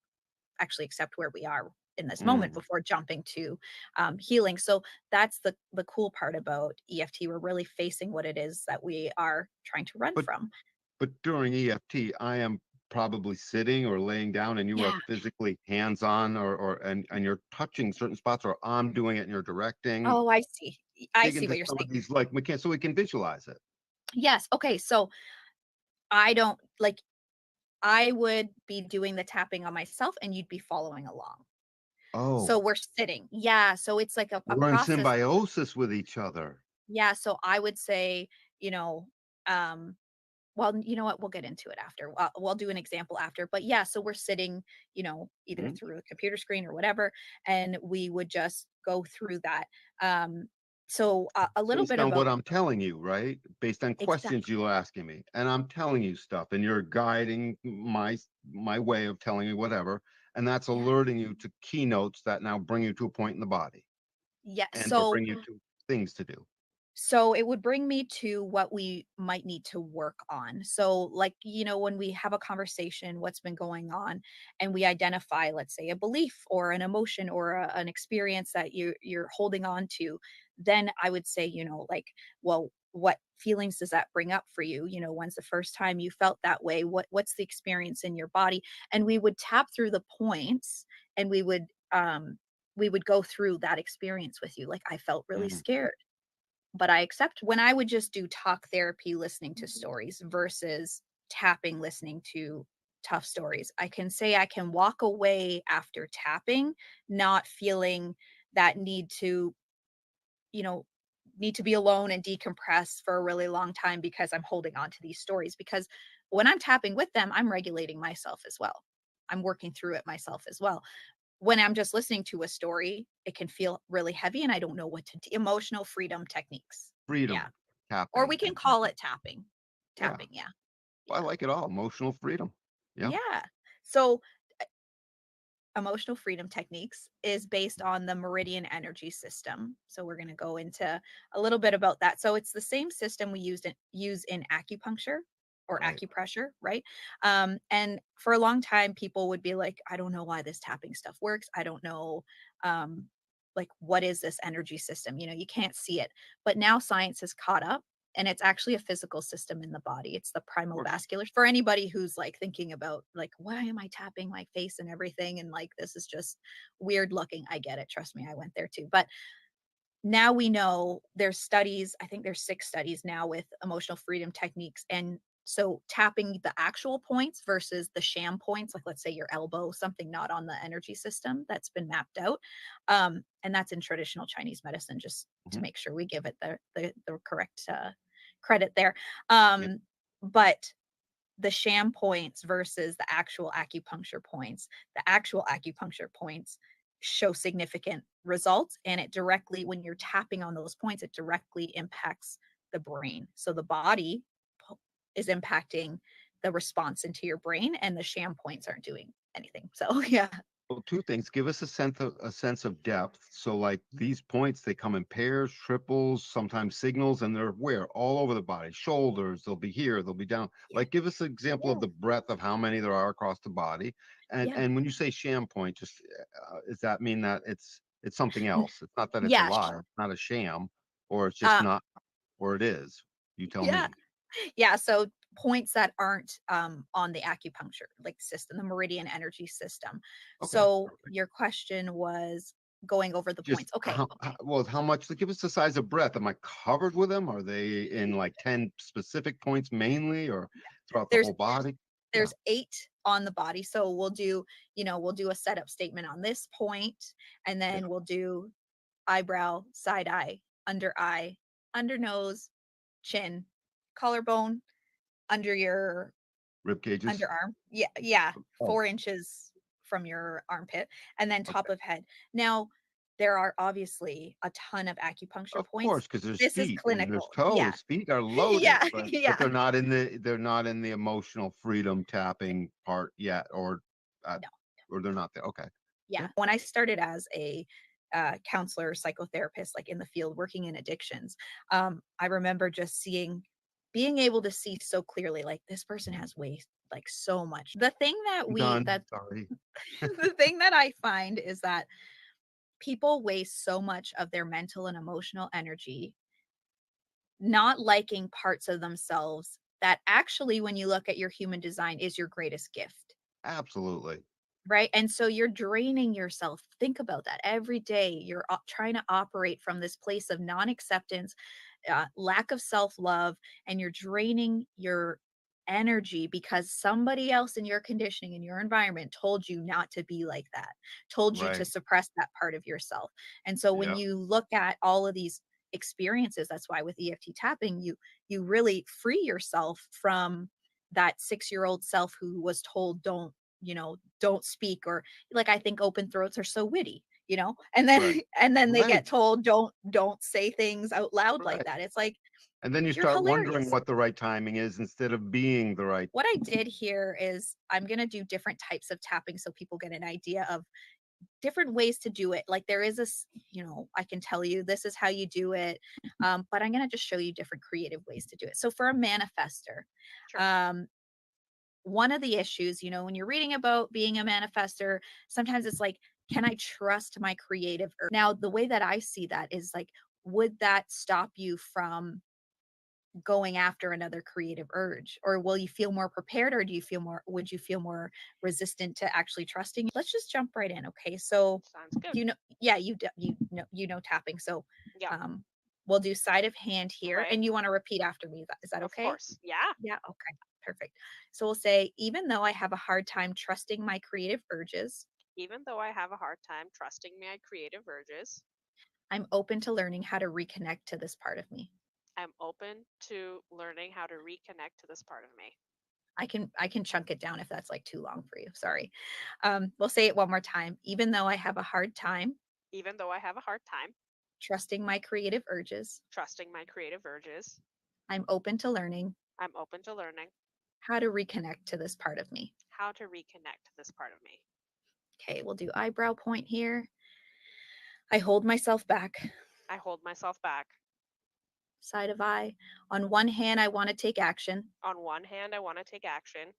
actually accept where we are in this moment Mm. before jumping to healing. So that's the cool part about EFT. We're really facing what it is that we are trying to run But from. during EFT, I am probably sitting or laying down, and you are Yeah. physically hands on, and you're touching certain spots, or I'm doing it and you're directing. Oh, I see. I Dig see into what you're some of saying. these, like, so we can visualize it. Yes. Okay. So I don't like, I would be doing the tapping on myself and you'd be following along. So Oh, we're sitting. Yeah. So it's like a we're in process. symbiosis with each other. Yeah. So I would say, you know, um, well, you know what? We'll get into it after. We'll do an example after. But yeah, so we're sitting, either Mhm. through a computer screen or whatever, and we would just go through that. Um, so a little Based bit on what about I'm telling you, right? Based on questions exactly. you're asking me, and I'm telling you stuff, and you're guiding my way of telling you whatever, and that's Yeah. alerting you to keynotes that now bring you to a point in the body, Yeah. and or bring you to things to do. So it would bring me to what we might need to work on. So, like, when we have a conversation, what's been going on, and we identify, let's say, a belief or an emotion or an experience that you're holding on to, then I would say, like, well, what feelings does that bring up for you? When's the first time you felt that way? What's the experience in your body? And we would tap through the points, and we would go through that experience with you. Like, I felt really Mhm. scared, but I accept when I would just do talk therapy, listening to stories versus tapping, listening to tough stories. I can say I can walk away after tapping, not feeling that need to, you know, need to be alone and decompress for a really long time because I'm holding on to these stories. Because when I'm tapping with them, I'm regulating myself as well. I'm working through it myself as well. When I'm just listening to a story, it can feel really heavy and I don't know what to do. Emotional freedom techniques. Yeah. Freedom, Or we tapping, can and call tapping. it tapping. Yeah, Tapping. Yeah. I Yeah. like it all. Emotional freedom. Yeah. Yeah. So emotional freedom techniques is based on the meridian energy system. So we're going to go into a little bit about that. So it's the same system we use in acupuncture or Right. acupressure, right? And for a long time, people would be like, I don't know why this tapping stuff works. I don't know, um, like, what is this energy system? You can't see it. But now science has caught up, and it's actually a physical system in the body. It's the Of primal course. vascular. For anybody who's like thinking about like, why am I tapping my face and everything, and like this is just weird looking. I get it, trust me, I went there too. But now we know there's studies, I think there's 6 studies now with emotional freedom techniques. And so tapping the actual points versus the sham points, like let's say your elbow, something not on the energy system that's been mapped out. And that's in traditional Chinese medicine, just to Mhm. make sure we give it the correct credit there. Yep. But the sham points versus the actual acupuncture points. The actual acupuncture points show significant results, and it directly, when you're tapping on those points, it directly impacts the brain. So the body is impacting the response into your brain, and the sham points aren't doing anything. So yeah. Well, two things. Give us a sense of depth. So, like these points, they come in pairs, triples, sometimes signals, and they're where all over the body. Shoulders, they'll be here, they'll be down. Yeah. Like, give us an example of Yeah. the breadth of how many there are across the body. And Yeah. and when you say sham point, just does that mean that it's something else? It's not that it's a Yeah. lie, it's not a sham, or it's just Uh, not, or it is. You tell yeah. me. Yeah, so points that aren't on the acupuncture like system, the meridian energy system. Okay. So your question was going over the Just points. Okay. how much? Give us the size of breadth. Am I covered with them? Are they in like 10 specific points mainly, or throughout the There's whole body? Yeah, there's 8 on the body. So we'll do a setup statement on this point, and yeah. then we'll do eyebrow, side eye, under nose, chin, collarbone, under your Rib cages. underarm. Yeah, yeah, Oh, 4 inches from your armpit, and then top okay. of head. Now, there are obviously a ton of acupuncture Of points. course, because there's This is feet and there's clinical. Yeah. toes. Feet are loaded, Yeah, but yeah, they're not in the emotional freedom tapping part yet, uh, no, or they're not there. Okay. yeah. Yep. When I started as a, counselor, psychotherapist, like, in the field working in addictions, I remember just being able to see so clearly, like, this person has way like, so much. The thing that I'm we done. that Sorry. the thing that I find is that people waste so much of their mental and emotional energy not liking parts of themselves that actually, when you look at your human design, is your greatest gift. Absolutely. Right. And so you're draining yourself. Think about that every day. You're trying to operate from this place of non acceptance, lack of self love, and you're draining your energy because somebody else in your conditioning, in your environment, told you not to be like that, told you to Right. suppress that part of yourself. And so when Yeah. you look at all of these experiences, that's why with EFT tapping, you really free yourself from that 6-year-old self who was told don't speak, or like, I think open throats are so witty, and then Right. and then they Right. get told don't say things out loud like Right. that. It's like, And then you you're start wondering hilarious. what the right timing is instead of being the right. What I did here is I'm going to do different types of tapping so people get an idea of different ways to do it. Like, there is I can tell you this is how you do it, but I'm going to just show you different creative ways to do it. So for a manifester, Sure. um, one of the issues, when you're reading about being a manifester, sometimes it's like, can I trust my creative urge? Now, the way that I see that is like, would that stop you from going after another creative urge? Or will you feel more prepared, or would you feel more resistant to actually trusting? Let's just jump right in. Okay. So, Sounds good. yeah, you know tapping. So, Yeah. um, we'll do side of hand here, Right. and you want to repeat after me. Is that Of okay? course. Yeah. Yeah, okay, perfect. So we'll say, even though I have a hard time trusting my creative urges, Even though I have a hard time trusting my creative urges, I'm open to learning how to reconnect to this part of me. I'm open to learning how to reconnect to this part of me. I can chunk it down if that's like too long for you. Sorry. We'll say it one more time. Even though I have a hard time Even though I have a hard time trusting my creative urges, trusting my creative urges, I'm open to learning I'm open to learning how to reconnect to this part of me. how to reconnect to this part of me. Okay, we'll do eyebrow point here. I hold myself back. I hold myself back. Side of eye. On one hand, I want to take action. On one hand, I want to take action.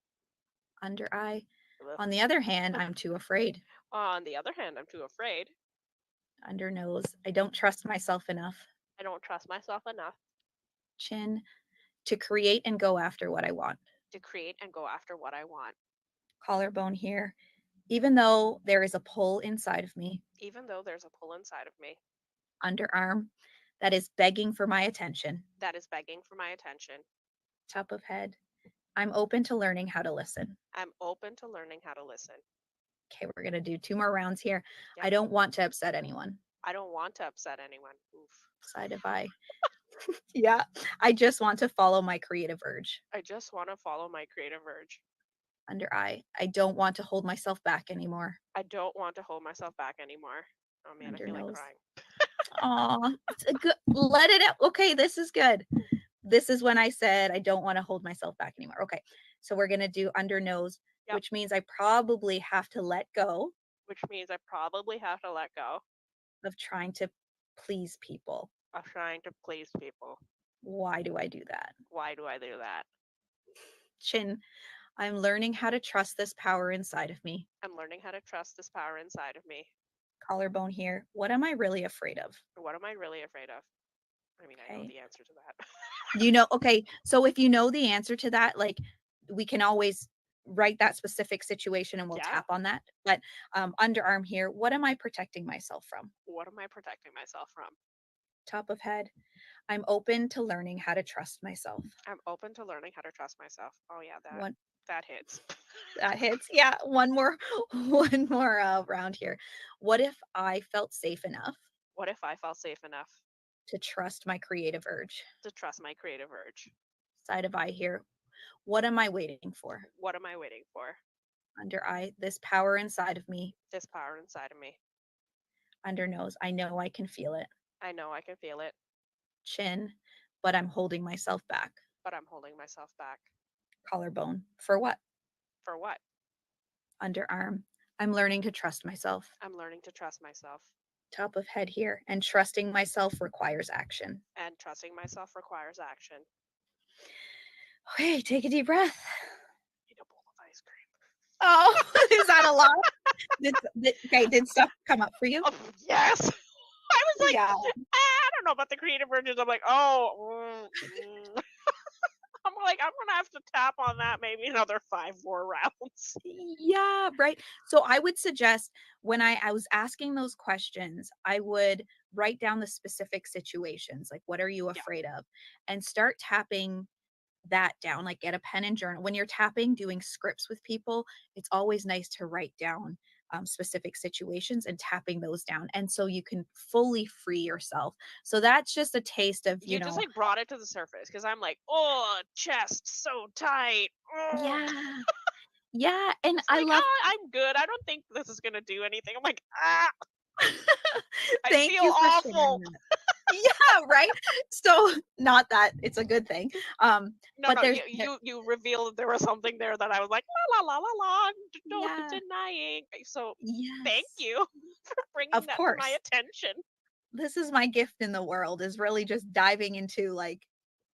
Under eye. Ugh. On the other hand, I'm too afraid. On the other hand, I'm too afraid. Under nose. I don't trust myself enough. I don't trust myself enough Chin. To create and go after what I want. to create and go after what I want. Collarbone here. Even though there is a pull inside of me. Even though there's a pull inside of me Underarm. That is begging for my attention. that is begging for my attention. Top of head. I'm open to learning how to listen. I'm open to learning how to listen. Okay, we're going to do 2 more rounds here. Yep. I don't want to upset anyone. I don't want to upset anyone. Oof. Side of eye. Yeah. I just want to follow my creative urge. I just want to follow my creative urge. Under eye. I don't want to hold myself back anymore. I don't want to hold myself back anymore. Oh man, Under I feel like nose. crying. Aw, it's a good. Let it out. Okay, this is good. This is when I said I don't want to hold myself back anymore. Okay, so we're gonna do under nose, Yep. which means I probably have to let go Which means I probably have to let go of trying to please people. of trying to please people. Why do I do that? Why do I do that? Chin, I'm learning how to trust this power inside of me. I'm learning how to trust this power inside of me. Collarbone here. What am I really afraid of? What am I really afraid of? I mean, I know Okay. the answer to that. Okay, so if you know the answer to that, like we can always write that specific situation and we'll Yeah. tap on that. But underarm here, what am I protecting myself from? What am I protecting myself from? Top of head, I'm open to learning how to trust myself. I'm open to learning how to trust myself. Oh yeah, One that hits. that hits. Yeah, one more one more round here. What if I felt safe enough What if I felt safe enough to trust my creative urge? to trust my creative urge? Side of eye here. What am I waiting for? What am I waiting for? Under eye, this power inside of me. This power inside of me. Under nose, I know I can feel it. I know I can feel it, Chin, but I'm holding myself back. but I'm holding myself back. Collarbone, for what? For what? Underarm, I'm learning to trust myself. I'm learning to trust myself. Top of head here, and trusting myself requires action. And trusting myself requires action. Okay, take a deep breath. Eat a bowl of ice cream. Oh, is that a lot? Did stuff come up for you? Oh, yes. I was like, Yeah. I don't know about the creative urges. I'm like, oh. I'm like, I'm gonna have to tap on that maybe another 5 more rounds. Yeah, right. So I would suggest when I was asking those questions, I would write down the specific situations, like what are you Yeah. afraid of? And start tapping that down, like get a pen and journal. When you're tapping, doing scripts with people, it's always nice to write down specific situations and tapping those down. And so you can fully free yourself. So that's just a taste of, You just like brought it to the surface because I'm like, oh, chest so tight. Oh. yeah. Yeah. And It's I like, love, I'm good. I don't think this is gonna do anything. I'm like, I thank feel you for awful. sharing that. Yeah, right. So not that it's a good thing. No, But no, there's you revealed that there was something there that I was like, la la la la la, no yeah, denying. So thank yes. you for bringing Of that to my course. attention. This is my gift in the world is really just diving into like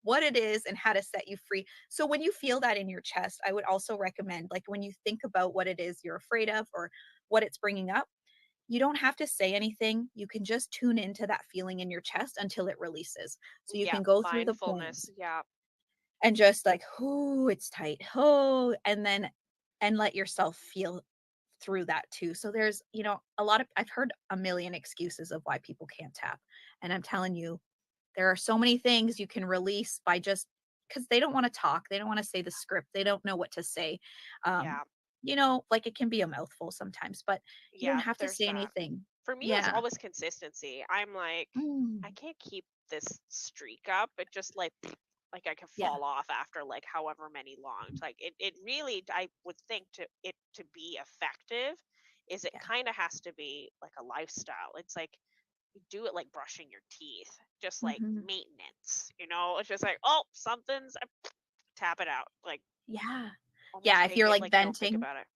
what it is and how to set you free. So when you feel that in your chest, I would also recommend like when you think about what it is you're afraid of or what it's bringing up, you don't have to say anything. You can just tune into that feeling in your chest until it releases. So you Yeah, can go through the mindfulness. points Yeah, and just like, oh, it's tight. Oh, and let yourself feel through that too. So there's, a lot of I've heard a million excuses of why people can't tap. And I'm telling you, there are so many things you can release by just because they don't want to talk. They don't want to say the script. They don't know what to say. Um, yeah, like it can be a mouthful sometimes, but you don't yeah. have to There's say that. anything. For me, it was Yeah. always consistency. I'm like, I Mm. can't keep this streak up. It just like I could Yeah. fall off after like however many longs. Like it really, I would think to be effective, is it Yeah. kind of has to be like a lifestyle. It's like you do it like brushing your teeth, just like Hmm. maintenance. It's just like, oh, something's tap it out, like Yeah. almost Yeah. If make you're it like like you don't think venting, about it.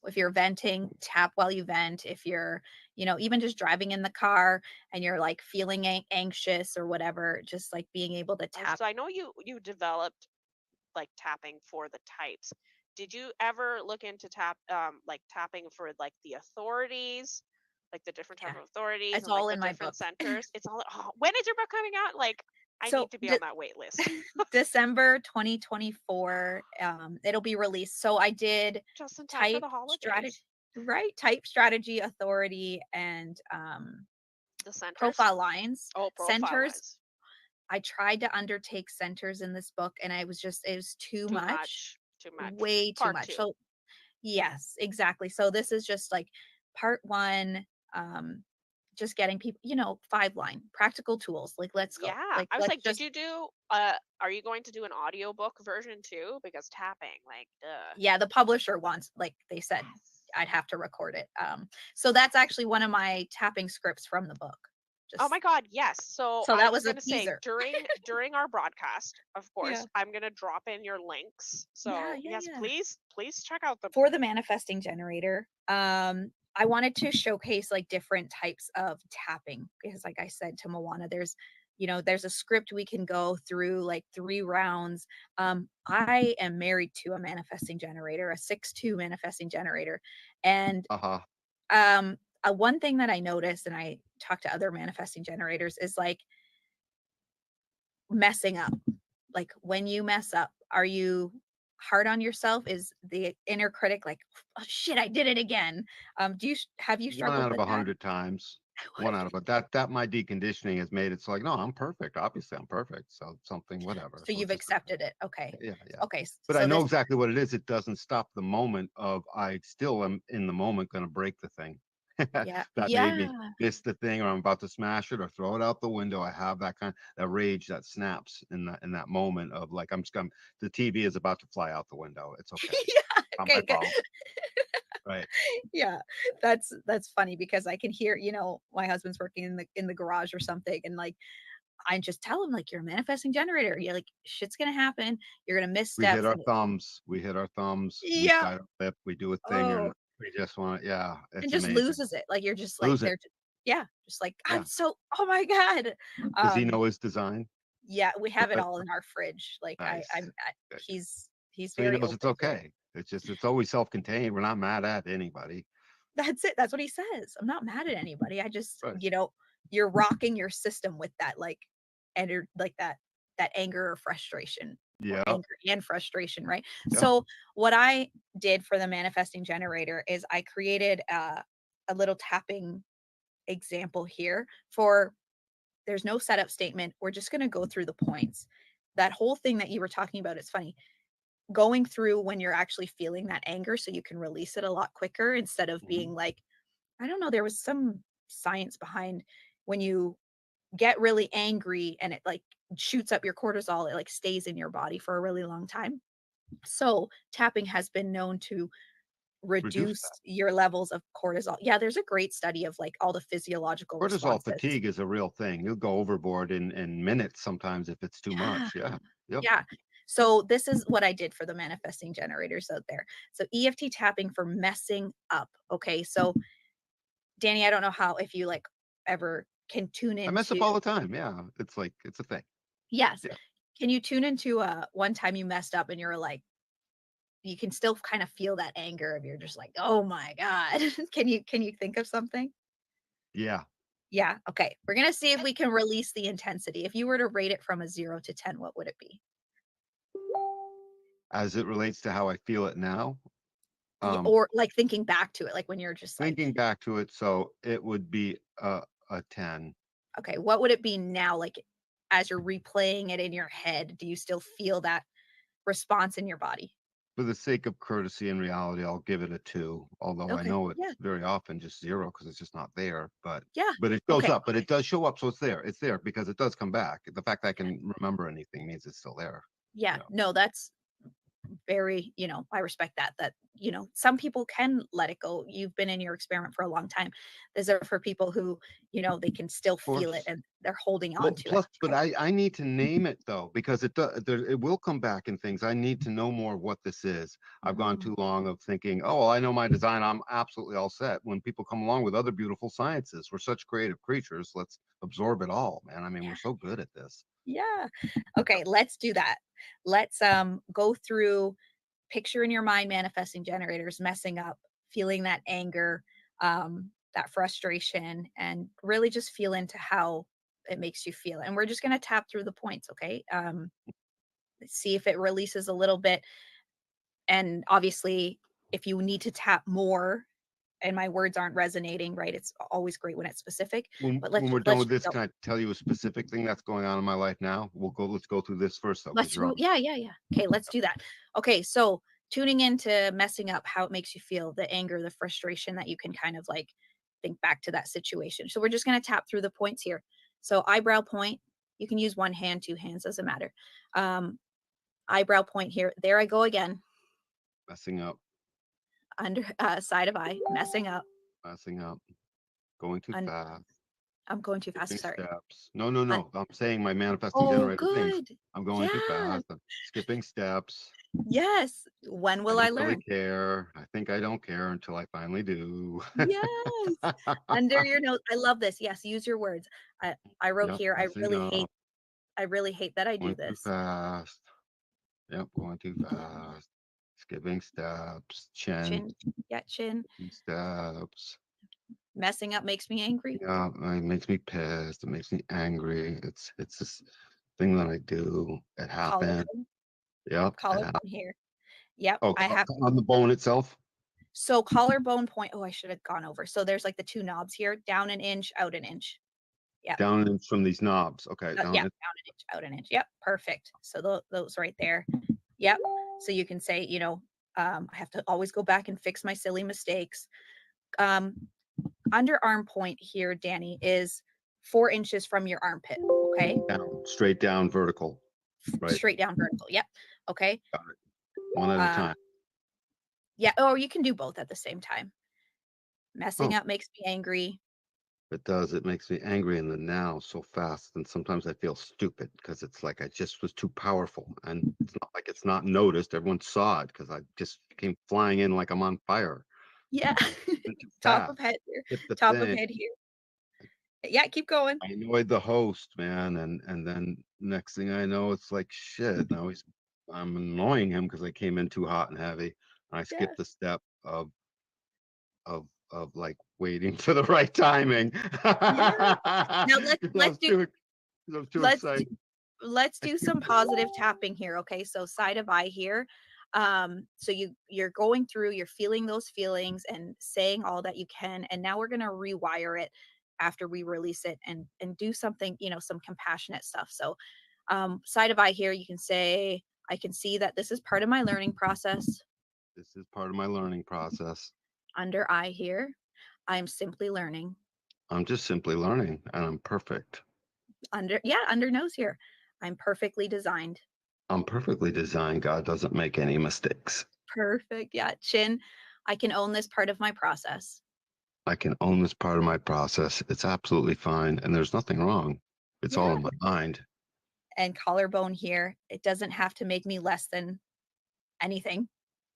if you're venting, tap while you vent. If you're, even just driving in the car and you're like feeling anxious or whatever, just like being able to tap. So I know you developed like tapping for the types. Did you ever look into like tapping for like the authorities, like the different type Yeah. of authorities It's and like all the in my different book. centers? It's all, oh, when is your book coming out? Like I So need to be on that wait list. December 2024, it'll be released. So I did Just in time for type the strategy, holidays. right? Type strategy, authority, and The centers? profile lines. Oh, profile Centers. wise. I tried to undertake centers in this book, and it was too Too much, much. Too much. way too Part much. two. So yes, exactly. So this is just like part one. Um, just getting people, 5 line practical tools. Like let's go. Yeah. Like I was let's like, did just you do are you going to do an audiobook version too? Because tapping, like, duh. yeah, the publisher wants, like they said, Yes. I'd have to record it. So that's actually one of my tapping scripts from the book. Oh Just my God, yes. So so I that was was a gonna say teaser. during our broadcast, of Yeah. course, I'm gonna drop in your links. Yeah, So yeah, yes, yeah. please check out the. For the manifesting generator, I wanted to showcase like different types of tapping because like I said to Moana, there's a script we can go through like 3 rounds. I am married to a manifesting generator, a 6-2 manifesting generator. And Uh-huh. one thing that I noticed, and I talk to other manifesting generators, is like messing up. Like when you mess up, are you hard on yourself? Is the inner critic like, oh shit, I did it again? Have you One struggled out of with a that? hundred times. One out of it. That my deconditioning has made it so like, no, I'm perfect. Obviously, I'm perfect. So something, whatever. So We'll you've just accepted it. Okay. yeah, yeah. Okay. But I So know this, exactly what it is. It doesn't stop the moment of I still am in the moment going to break the thing yeah. that made me Yeah. miss the thing, or I'm about to smash it or throw it out the window. I have that rage that snaps in that moment of like the TV is about to fly out the window. It's okay. Yeah. Not my Okay, good. fault. Right. Yeah. That's funny because I can hear, my husband's working in the garage or something, and like I just tell him like you're a manifesting generator. You're like shit's gonna happen. You're gonna miss We hit steps. our And thumbs. We hit our thumbs. We yeah. bite our lip. We do a thing, and Oh, we just want. Yeah, and it's just amazing. loses it. Like you're just like Lose it. they're yeah, just like Yeah. I'm so oh my god. Does he Um know his design? yeah, we have it all in our fridge. Like Nice. Good. he's So he very knows it's open to it. okay. It's always self-contained. We're not mad at anybody. That's it. That's what he says. I'm not mad at anybody. I just, Right. you're rocking your system with that like like that anger or frustration, or Yeah. anger and frustration, right? Yeah. So what I did for the manifesting generator is I created a little tapping example here for there's no setup statement. We're just going to go through the points. That whole thing that you were talking about is funny. Going through when you're actually feeling that anger so you can release it a lot quicker instead of Mhm. being like, I don't know, there was some science behind when you get really angry and it like shoots up your cortisol, it like stays in your body for a really long time. So tapping has been known to Reduce reduce that. your levels of cortisol. Yeah, there's a great study of like all the physiological Cortisol responses. fatigue is a real thing. You'll go overboard in minutes sometimes if it's too Yeah. much. Yeah. Yep. Yeah. So this is what I did for the manifesting generators out there. So EFT tapping for messing up. Okay. So Danny, I don't know how if you like ever can tune I mess up into all the time. Yeah. It's like it's a thing. yes. Yeah. Can you tune into one time you messed up and you're like you can still kind of feel that anger of you're just like, "Oh my god." Can you think of something? Yeah. Yeah, okay. We're going to see if we can release the intensity. If you were to rate it from a 0 to 10, what would it be? As it relates to how I feel it now, um, Or like thinking back to it, like when you're just like, thinking back to it, so it would be a 10. okay, what would it be now? Like as you're replaying it in your head, do you still feel that response in your body? For the sake of courtesy and reality, I'll give it a 2. Although I Okay. know Yeah. it's very often just 0 because it's just not there. But Yeah. it shows Okay. up. But it does show up, so it's there. It's there because it does come back. The fact that I can remember anything means it's still there. Yeah. You know. No, that's very, I respect that, some people can let it go. You've been in your experiment for a long time. These are for people who, they can still Of feel it course. and they're holding on Well, to it. plus, but I need to name it though, because it will come back in things. I need to know more what this is. I've gone Mm, too long of thinking, oh, well, I know my design. I'm absolutely all set. When people come along with other beautiful sciences, we're such creative creatures. Let's absorb it all, man. I mean, we're yeah. so good at this. Yeah. Okay, let's do that. Let's go through, picture in your mind manifesting generators messing up, feeling that anger, that frustration, and really just feel into how it makes you feel. And we're just going to tap through the points, okay? See if it releases a little bit. And obviously, if you need to tap more and my words aren't resonating, right? It's always great when it's specific, but When we're done let's with just this, go. can I tell you a specific thing that's going on in my life now? Let's go through this first though, because Let's you're go. on. Yeah, yeah, yeah. Okay, let's do that. Okay, so tuning into messing up, how it makes you feel, the anger, the frustration that you can kind of like think back to that situation. So we're just going to tap through the points here. So eyebrow point, you can use one hand, two hands, doesn't matter. Um, eyebrow point here. There I go again. Messing up, Under side of eye, messing up. messing up, going too Un- fast. I'm going too fast. Skipping Sorry. steps. No, no, Un- no. I'm saying my manifesting oh, generator things. good. I'm going too Yeah. fast. I'm skipping steps. Yes. When I will I don't really learn? care. I think I don't care until I finally do. Yes. Under your nose. I love this. Yes, use your words. I wrote Yep, here, messing up. I really hate that I do Going too this. fast. Yep, going too fast. Skipping steps. Chin. Chin, yeah, chin. Steps. Messing up makes me angry. Yeah, it makes me pissed. It makes me angry. It's this thing that I do. It happened. Collarbone, Yep, it happened. collarbone here. Yep, Oh, I have. on the bone itself. So collarbone point. Oh, I should have gone over. So there's like the two knobs here, down an inch, out an inch. Yep. Down an inch from these knobs. Okay, Yeah, down. down an inch, out an inch. Yep, perfect. So those right there. Yep. So you can say, I have to always go back and fix my silly mistakes. Um, Underarm point here, Danny, is 4 inches from your armpit. Okay. Down, straight down, vertical. Right. Straight down vertical. Yep. Okay. Got it. One at a Uh, time. yeah. Or you can do both at the same time. Messing Oh, up makes me angry. it does. It makes me angry in the now so fast. And sometimes I feel stupid because it's like I just was too powerful. And it's not like it's not noticed. Everyone saw it because I just came flying in like I'm on fire. Yeah. Went too Top of fast. head here. Hit the Top of thing. head here. Yeah. Keep going. I annoyed the host, man. And then next thing I know, it's like shit. Now I'm annoying him because I came in too hot and heavy. And I Yeah. skipped the step of like waiting for the right timing. Yeah. Now 'Cause I was too let's excited. let's do some positive tapping here. Okay, so side of eye here. So you're going through, you're feeling those feelings and saying all that you can, and now we're going to rewire it after we release it and do something, some compassionate stuff. So side of eye here, you can say, I can see that this is part of my learning process. This is part of my learning process. Under eye here, I'm simply learning. I'm just simply learning and I'm perfect. Under nose here, I'm perfectly designed. I'm perfectly designed. God doesn't make any mistakes. Perfect. Yeah. Chin, I can own this part of my process. I can own this part of my process. It's absolutely fine. And there's nothing wrong. It's all Yeah. in my mind. And collarbone here, it doesn't have to make me less than anything.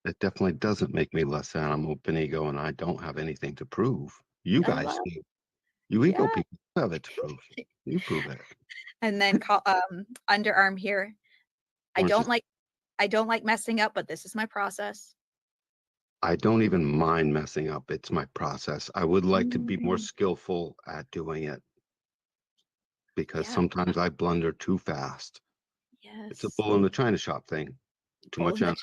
It definitely doesn't make me less than. I'm open ego and I don't have anything to prove. You I guys love, do. You ego yeah. people have it to prove. You prove it. And then underarm here. I Orange don't is like I don't like messing up, but this is my process. I don't even mind messing up. It's my process. I would like to be more Mm, skillful at doing it because yeah. sometimes I blunder too fast. It's a Yes. bull in the china shop thing. Too Pull much in the energy.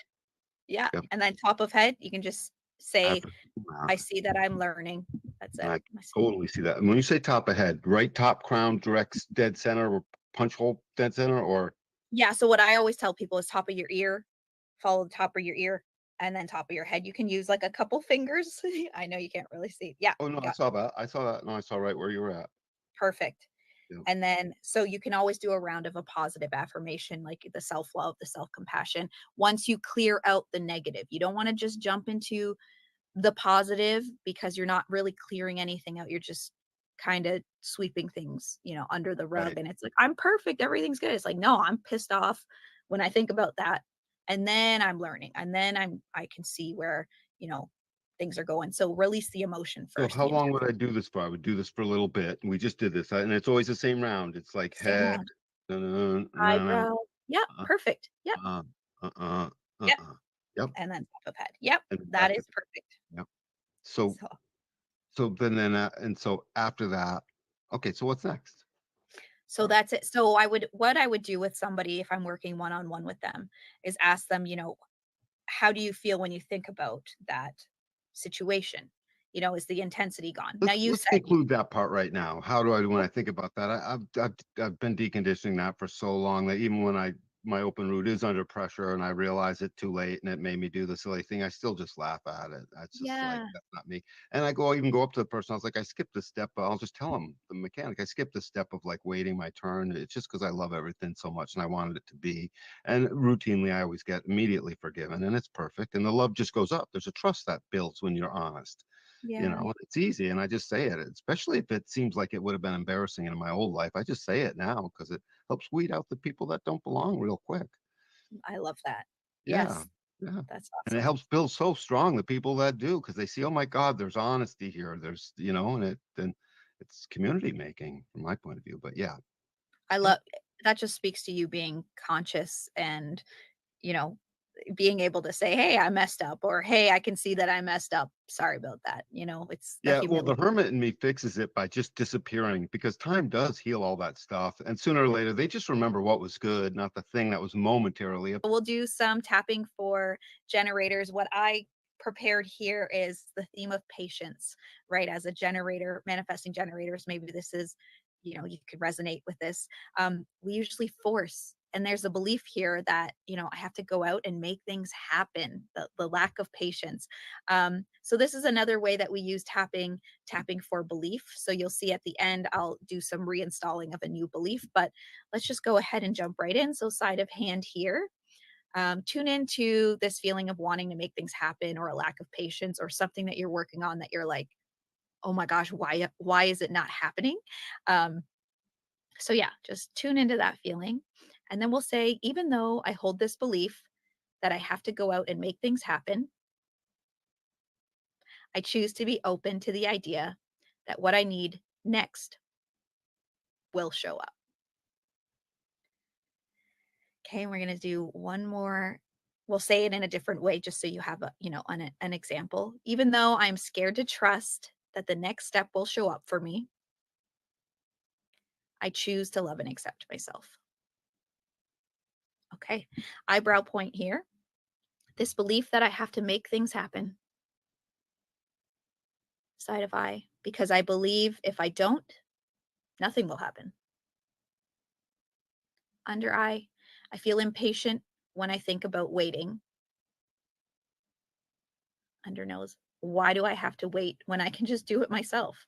yeah. Yep. And then top of head, you can just say, After, I see that I'm learning. That's and it. I totally see that. And when you say top of head, right top crown directs dead center or punch hole dead center or Yeah. So what I always tell people is top of your ear. follow the top of your ear, and then top of your head. You can use like a couple fingers. I know you can't really see. Yeah, Oh, no, I yeah, saw that. I saw that. No, I saw right where you were at. perfect. Yeah. And then, so you can always do a round of a positive affirmation, like the self love, the self compassion. Once you clear out the negative, you don't want to just jump into the positive because you're not really clearing anything out. You're just kind of sweeping things, under the rug. Right. And it's like, I'm perfect. Everything's good. It's like, no, I'm pissed off when I think about that. And then I'm learning. And then I can see where, you know, things are going. So release the emotion So first, how the long would I intensity. do this for? I would do this for a little bit. And we just did this. And it's always the same round. It's like Same head, round. dun, dun, dun, Eyebrow. Yep. uh, Perfect. Yep. uh, uh, uh, Yep. Yep. And then top of head. Yep. And the That back of is it. perfect. Yep. So, So and so after that, okay. So what's next? So that's it. So what I would do with somebody if I'm working one-on-one with them is ask them, how do you feel when you think about that situation? Is the intensity gone? Now you Let's said, conclude that part right now. How do I when I think about that? I've been deconditioning that for so long that even when my open root is under pressure and I realize it too late and it made me do the silly thing, I still just laugh at it. It's just like yeah, that's not me. And I even go up to the person. I was like, I skipped the step. I'll just tell them the mechanic. I skipped the step of like waiting my turn. It's just because I love everything so much and I wanted it to be. And routinely, I always get immediately forgiven, and it's perfect. And the love just goes up. There's a trust that builds when you're honest. yeah, It's easy, and I just say it, especially if it seems like it would have been embarrassing in my old life. I just say it now because it helps weed out the people that don't belong real quick. I love that. Yeah, Yes, yeah. that's And it awesome. helps build so strong the people that do because they see, oh my God, there's honesty here. There's, and then it's community making from my point of view. But yeah, I yeah, love that. Just speaks to you being conscious and, you know, being able to say, "Hey, I messed up," or "Hey, I can see that I messed up. Sorry about that." It's the yeah. Well, the humility. hermit in me fixes it by just disappearing because time does heal all that stuff. And sooner or later, they just remember what was good, not the thing that was momentarily. We'll do some tapping for generators. What I prepared here is the theme of patience, right? As a generator, manifesting generators, maybe this is, you could resonate with this. We usually force, and there's a belief here that, I have to go out and make things happen, the lack of patience. So this is another way that we use tapping for belief. So you'll see at the end, I'll do some reinstalling of a new belief, but let's just go ahead and jump right in. So side of hand here, tune into this feeling of wanting to make things happen or a lack of patience or something that you're working on that you're like, oh my gosh, why is it not happening? Um, so yeah, just tune into that feeling. And then we'll say, even though I hold this belief that I have to go out and make things happen, I choose to be open to the idea that what I need next will show up. Okay, and we're going to do one more. We'll say it in a different way just so you have an example. Even though I'm scared to trust that the next step will show up for me, I choose to love and accept myself. Okay. Eyebrow point here. This belief that I have to make things happen. Side of eye, because I believe if I don't, nothing will happen. Under eye, I feel impatient when I think about waiting. Under nose, why do I have to wait when I can just do it myself?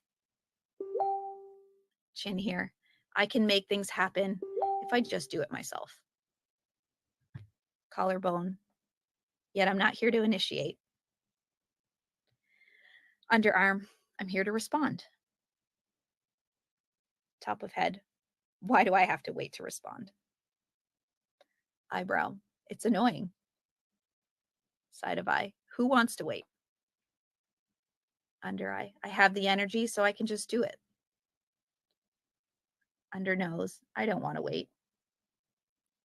Chin here, I can make things happen if I just do it myself. Collarbone, yet I'm not here to initiate. Underarm, I'm here to respond. Top of head, why do I have to wait to respond? Eyebrow, it's annoying. Side of eye, who wants to wait? Under eye, I have the energy so I can just do it. Under nose, I don't want to wait.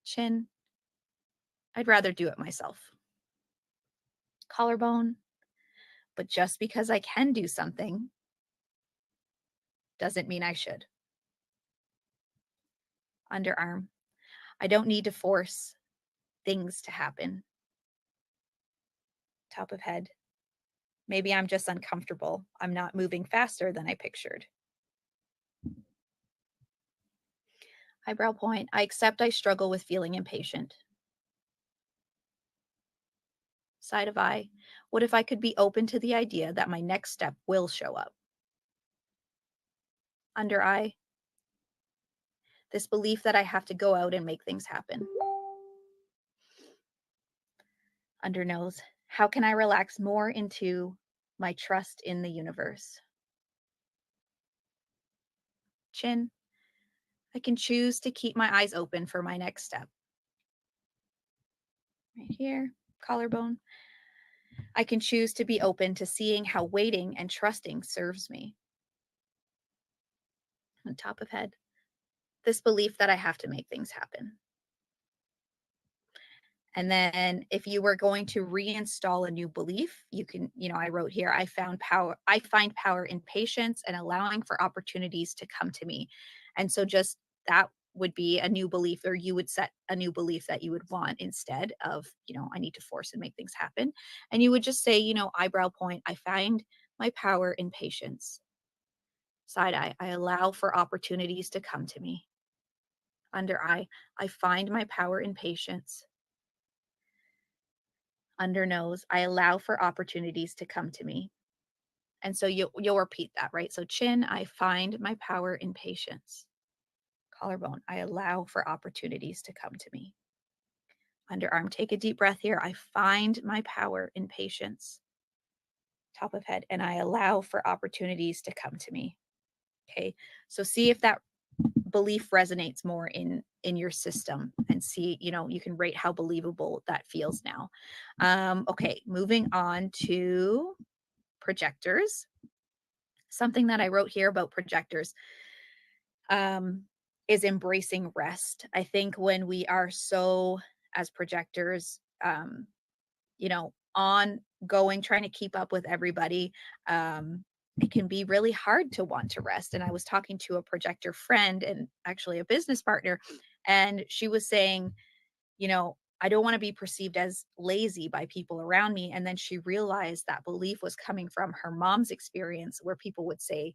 Chin, I'd rather do it myself. Collarbone, but just because I can do something doesn't mean I should. Underarm, I don't need to force things to happen. Top of head, maybe I'm just uncomfortable. I'm not moving faster than I pictured. Eyebrow point, I accept I struggle with feeling impatient. Side of eye, what if I could be open to the idea that my next step will show up? Under eye, this belief that I have to go out and make things happen. Under nose, how can I relax more into my trust in the universe? Chin, I can choose to keep my eyes open for my next step. Right here, collarbone. I can choose to be open to seeing how waiting and trusting serves me. On top of head, this belief that I have to make things happen. And then if you were going to reinstall a new belief, you can, I wrote here, I find power in patience and allowing for opportunities to come to me. And so just that would be a new belief, or you would set a new belief that you would want instead of, I need to force and make things happen. And you would just say, eyebrow point, I find my power in patience. Side eye, I allow for opportunities to come to me. Under eye, I find my power in patience. Under nose, I allow for opportunities to come to me. And so you'll repeat that, right? So chin, I find my power in patience. Collarbone, I allow for opportunities to come to me. Underarm, take a deep breath here. I find my power in patience. Top of head, and I allow for opportunities to come to me. Okay, so see if that belief resonates more in your system, and see, you can rate how believable that feels now. Okay, moving on to projectors. Something that I wrote here about projectors is embracing rest. I think when we are so, as projectors, ongoing, trying to keep up with everybody, it can be really hard to want to rest. And I was talking to a projector friend, and actually a business partner, and she was saying, I don't want to be perceived as lazy by people around me. And then she realized that belief was coming from her mom's experience, where people would say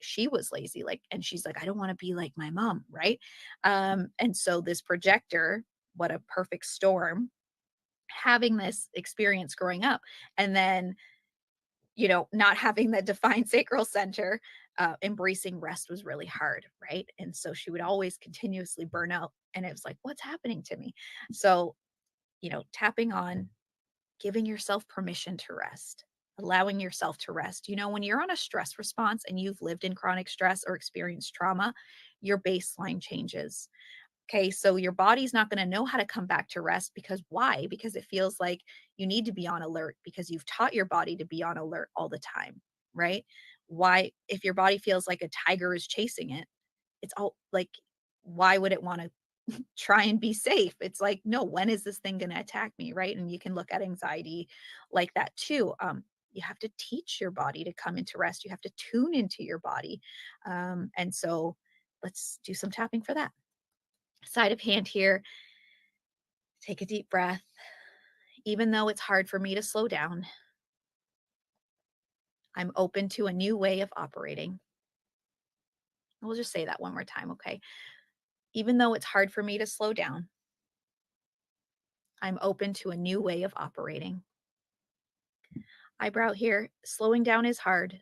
she was lazy, like, and she's like, I don't want to be like my mom, right? And so this projector, what a perfect storm, having this experience growing up, and then not having the defined sacral center, embracing rest was really hard, right? And so she would always continuously burn out, and it was like, what's happening to me? So tapping on giving yourself permission to rest, allowing yourself to rest. When you're on a stress response and you've lived in chronic stress or experienced trauma, your baseline changes. Okay, so your body's not going to know how to come back to rest, because why? Because it feels like you need to be on alert, because you've taught your body to be on alert all the time, right? Why, if your body feels like a tiger is chasing it, it's all like, why would it want to try and be safe? It's like, no, when is this thing going to attack me, right? And you can look at anxiety like that too. You have to teach your body to come into rest. You have to tune into your body. And so let's do some tapping for that. Side of hand here. Take a deep breath. Even though it's hard for me to slow down, I'm open to a new way of operating. We'll just say that one more time, okay? Even though it's hard for me to slow down, I'm open to a new way of operating. Eyebrow here, slowing down is hard.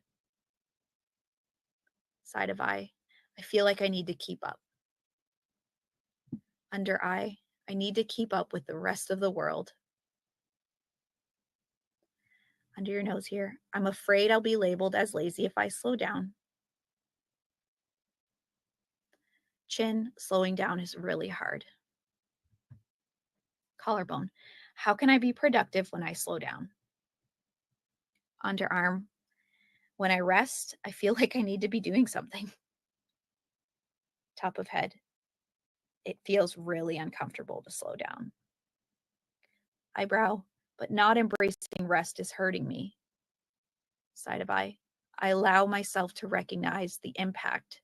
Side of eye, I feel like I need to keep up. Under eye, I need to keep up with the rest of the world. Under your nose here, I'm afraid I'll be labeled as lazy if I slow down. Chin, slowing down is really hard. Collarbone, how can I be productive when I slow down? Underarm, when I rest, I feel like I need to be doing something. Top of head, it feels really uncomfortable to slow down. Eyebrow, but not embracing rest is hurting me. Side of eye, I allow myself to recognize the impact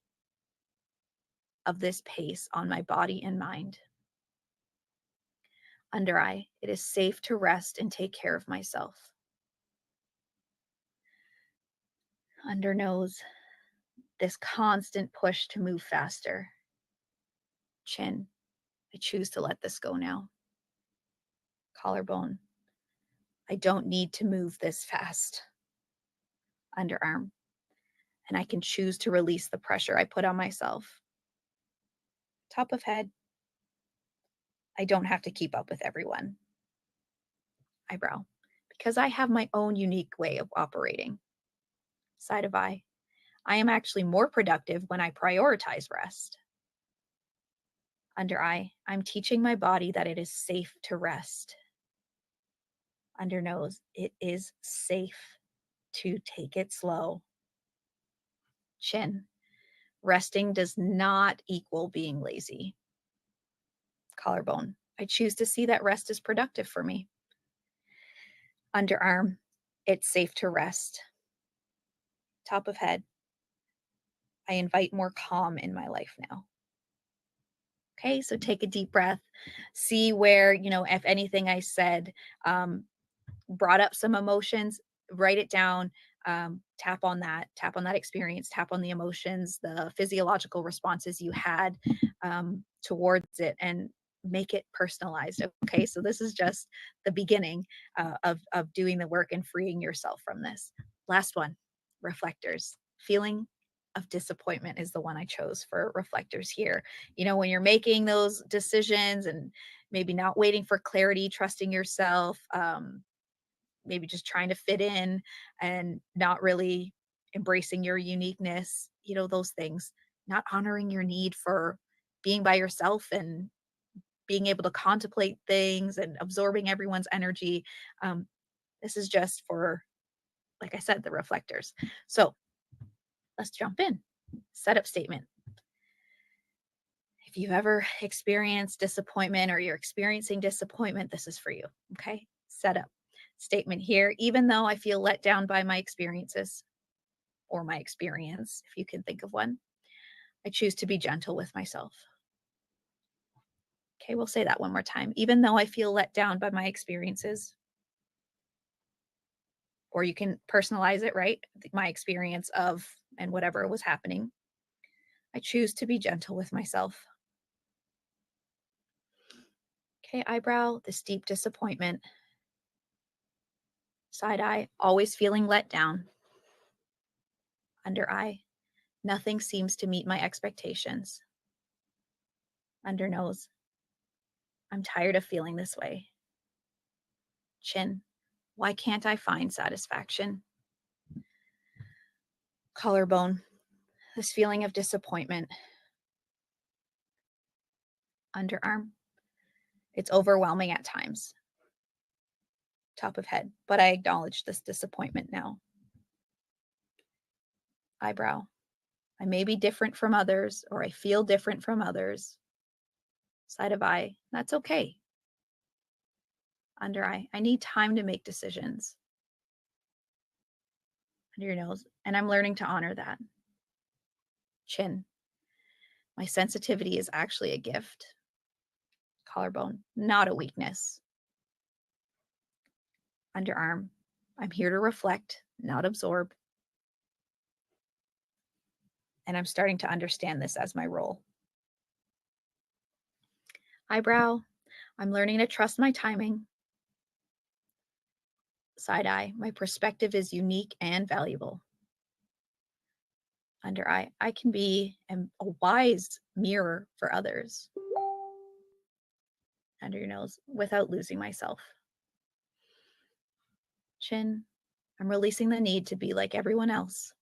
of this pace on my body and mind. Under eye, it is safe to rest and take care of myself. Under nose, this constant push to move faster. Chin, I choose to let this go now. Collarbone, I don't need to move this fast. Underarm. And I can choose to release the pressure I put on myself. Top of head. I don't have to keep up with everyone. Eyebrow. Because I have my own unique way of operating. Side of eye. I am actually more productive when I prioritize rest. Under eye. I'm teaching my body that it is safe to rest. Under nose. It is safe to take it slow. Chin. Resting does not equal being lazy. Collarbone. I choose to see that rest is productive for me. Underarm. It's safe to rest. Top of head. I invite more calm in my life now. Okay, so take a deep breath. See where, if anything I said brought up some emotions, write it down, tap on that experience, tap on the emotions, the physiological responses you had towards it, and make it personalized. Okay, so this is just the beginning of doing the work and freeing yourself from this. Last one, reflectors. Feeling of disappointment is the one I chose for reflectors here. When you're making those decisions and maybe not waiting for clarity, trusting yourself, maybe just trying to fit in and not really embracing your uniqueness, those things, not honoring your need for being by yourself and being able to contemplate things and absorbing everyone's energy. This is just for, like I said, the reflectors. So let's jump in. Setup statement. If you've ever experienced disappointment or you're experiencing disappointment, this is for you. Okay. Setup statement here. Even though I feel let down by my experiences or my experience, if you can think of one, I choose to be gentle with myself. Okay, we'll say that one more time. Even though I feel let down by my experiences, or you can personalize it, right? My experience of and whatever was happening, I choose to be gentle with myself. Okay, eyebrow, this deep disappointment. Side eye, always feeling let down. Under eye, nothing seems to meet my expectations. Under nose, I'm tired of feeling this way. Chin, why can't I find satisfaction? Collarbone, this feeling of disappointment. Underarm, it's overwhelming at times. Top of head, but I acknowledge this disappointment now. Eyebrow, I may be different from others, or I feel different from others. Side of eye, that's okay. Under eye, I need time to make decisions. Under your nose, and I'm learning to honor that. Chin, my sensitivity is actually a gift. Collarbone, not a weakness. Underarm, I'm here to reflect, not absorb. And I'm starting to understand this as my role. Eyebrow, I'm learning to trust my timing. Side eye, my perspective is unique and valuable. Under eye, I can be a wise mirror for others. Under your nose, without losing myself. Chin, I'm releasing the need to be like everyone else.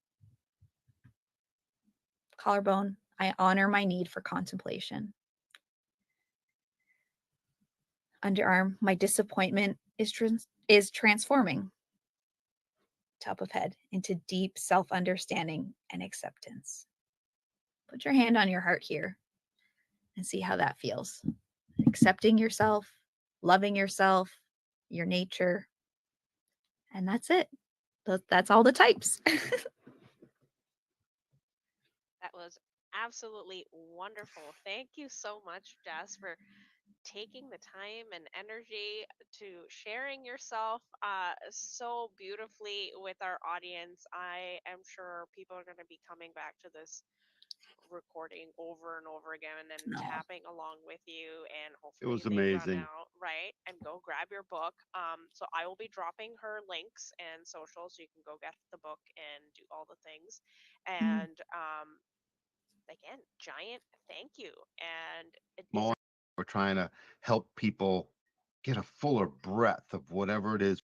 Collarbone, I honor my need for contemplation. Underarm, my disappointment is transforming. Top of head, into deep self-understanding and acceptance. Put your hand on your heart here and see how that feels. Accepting yourself, loving yourself, your nature. And that's it. That's all the types. That was absolutely wonderful. Thank you so much, Jess, for taking the time and energy to sharing yourself so beautifully with our audience. I am sure people are going to be coming back to this recording over and over again and No. tapping along with you, and It hopefully was they amazing. right, and go grab your book. So I will be dropping her links and social, so you can go get the book and do all the things. And again, giant thank you. And it is More, we're trying to help people get a fuller breadth of whatever it is.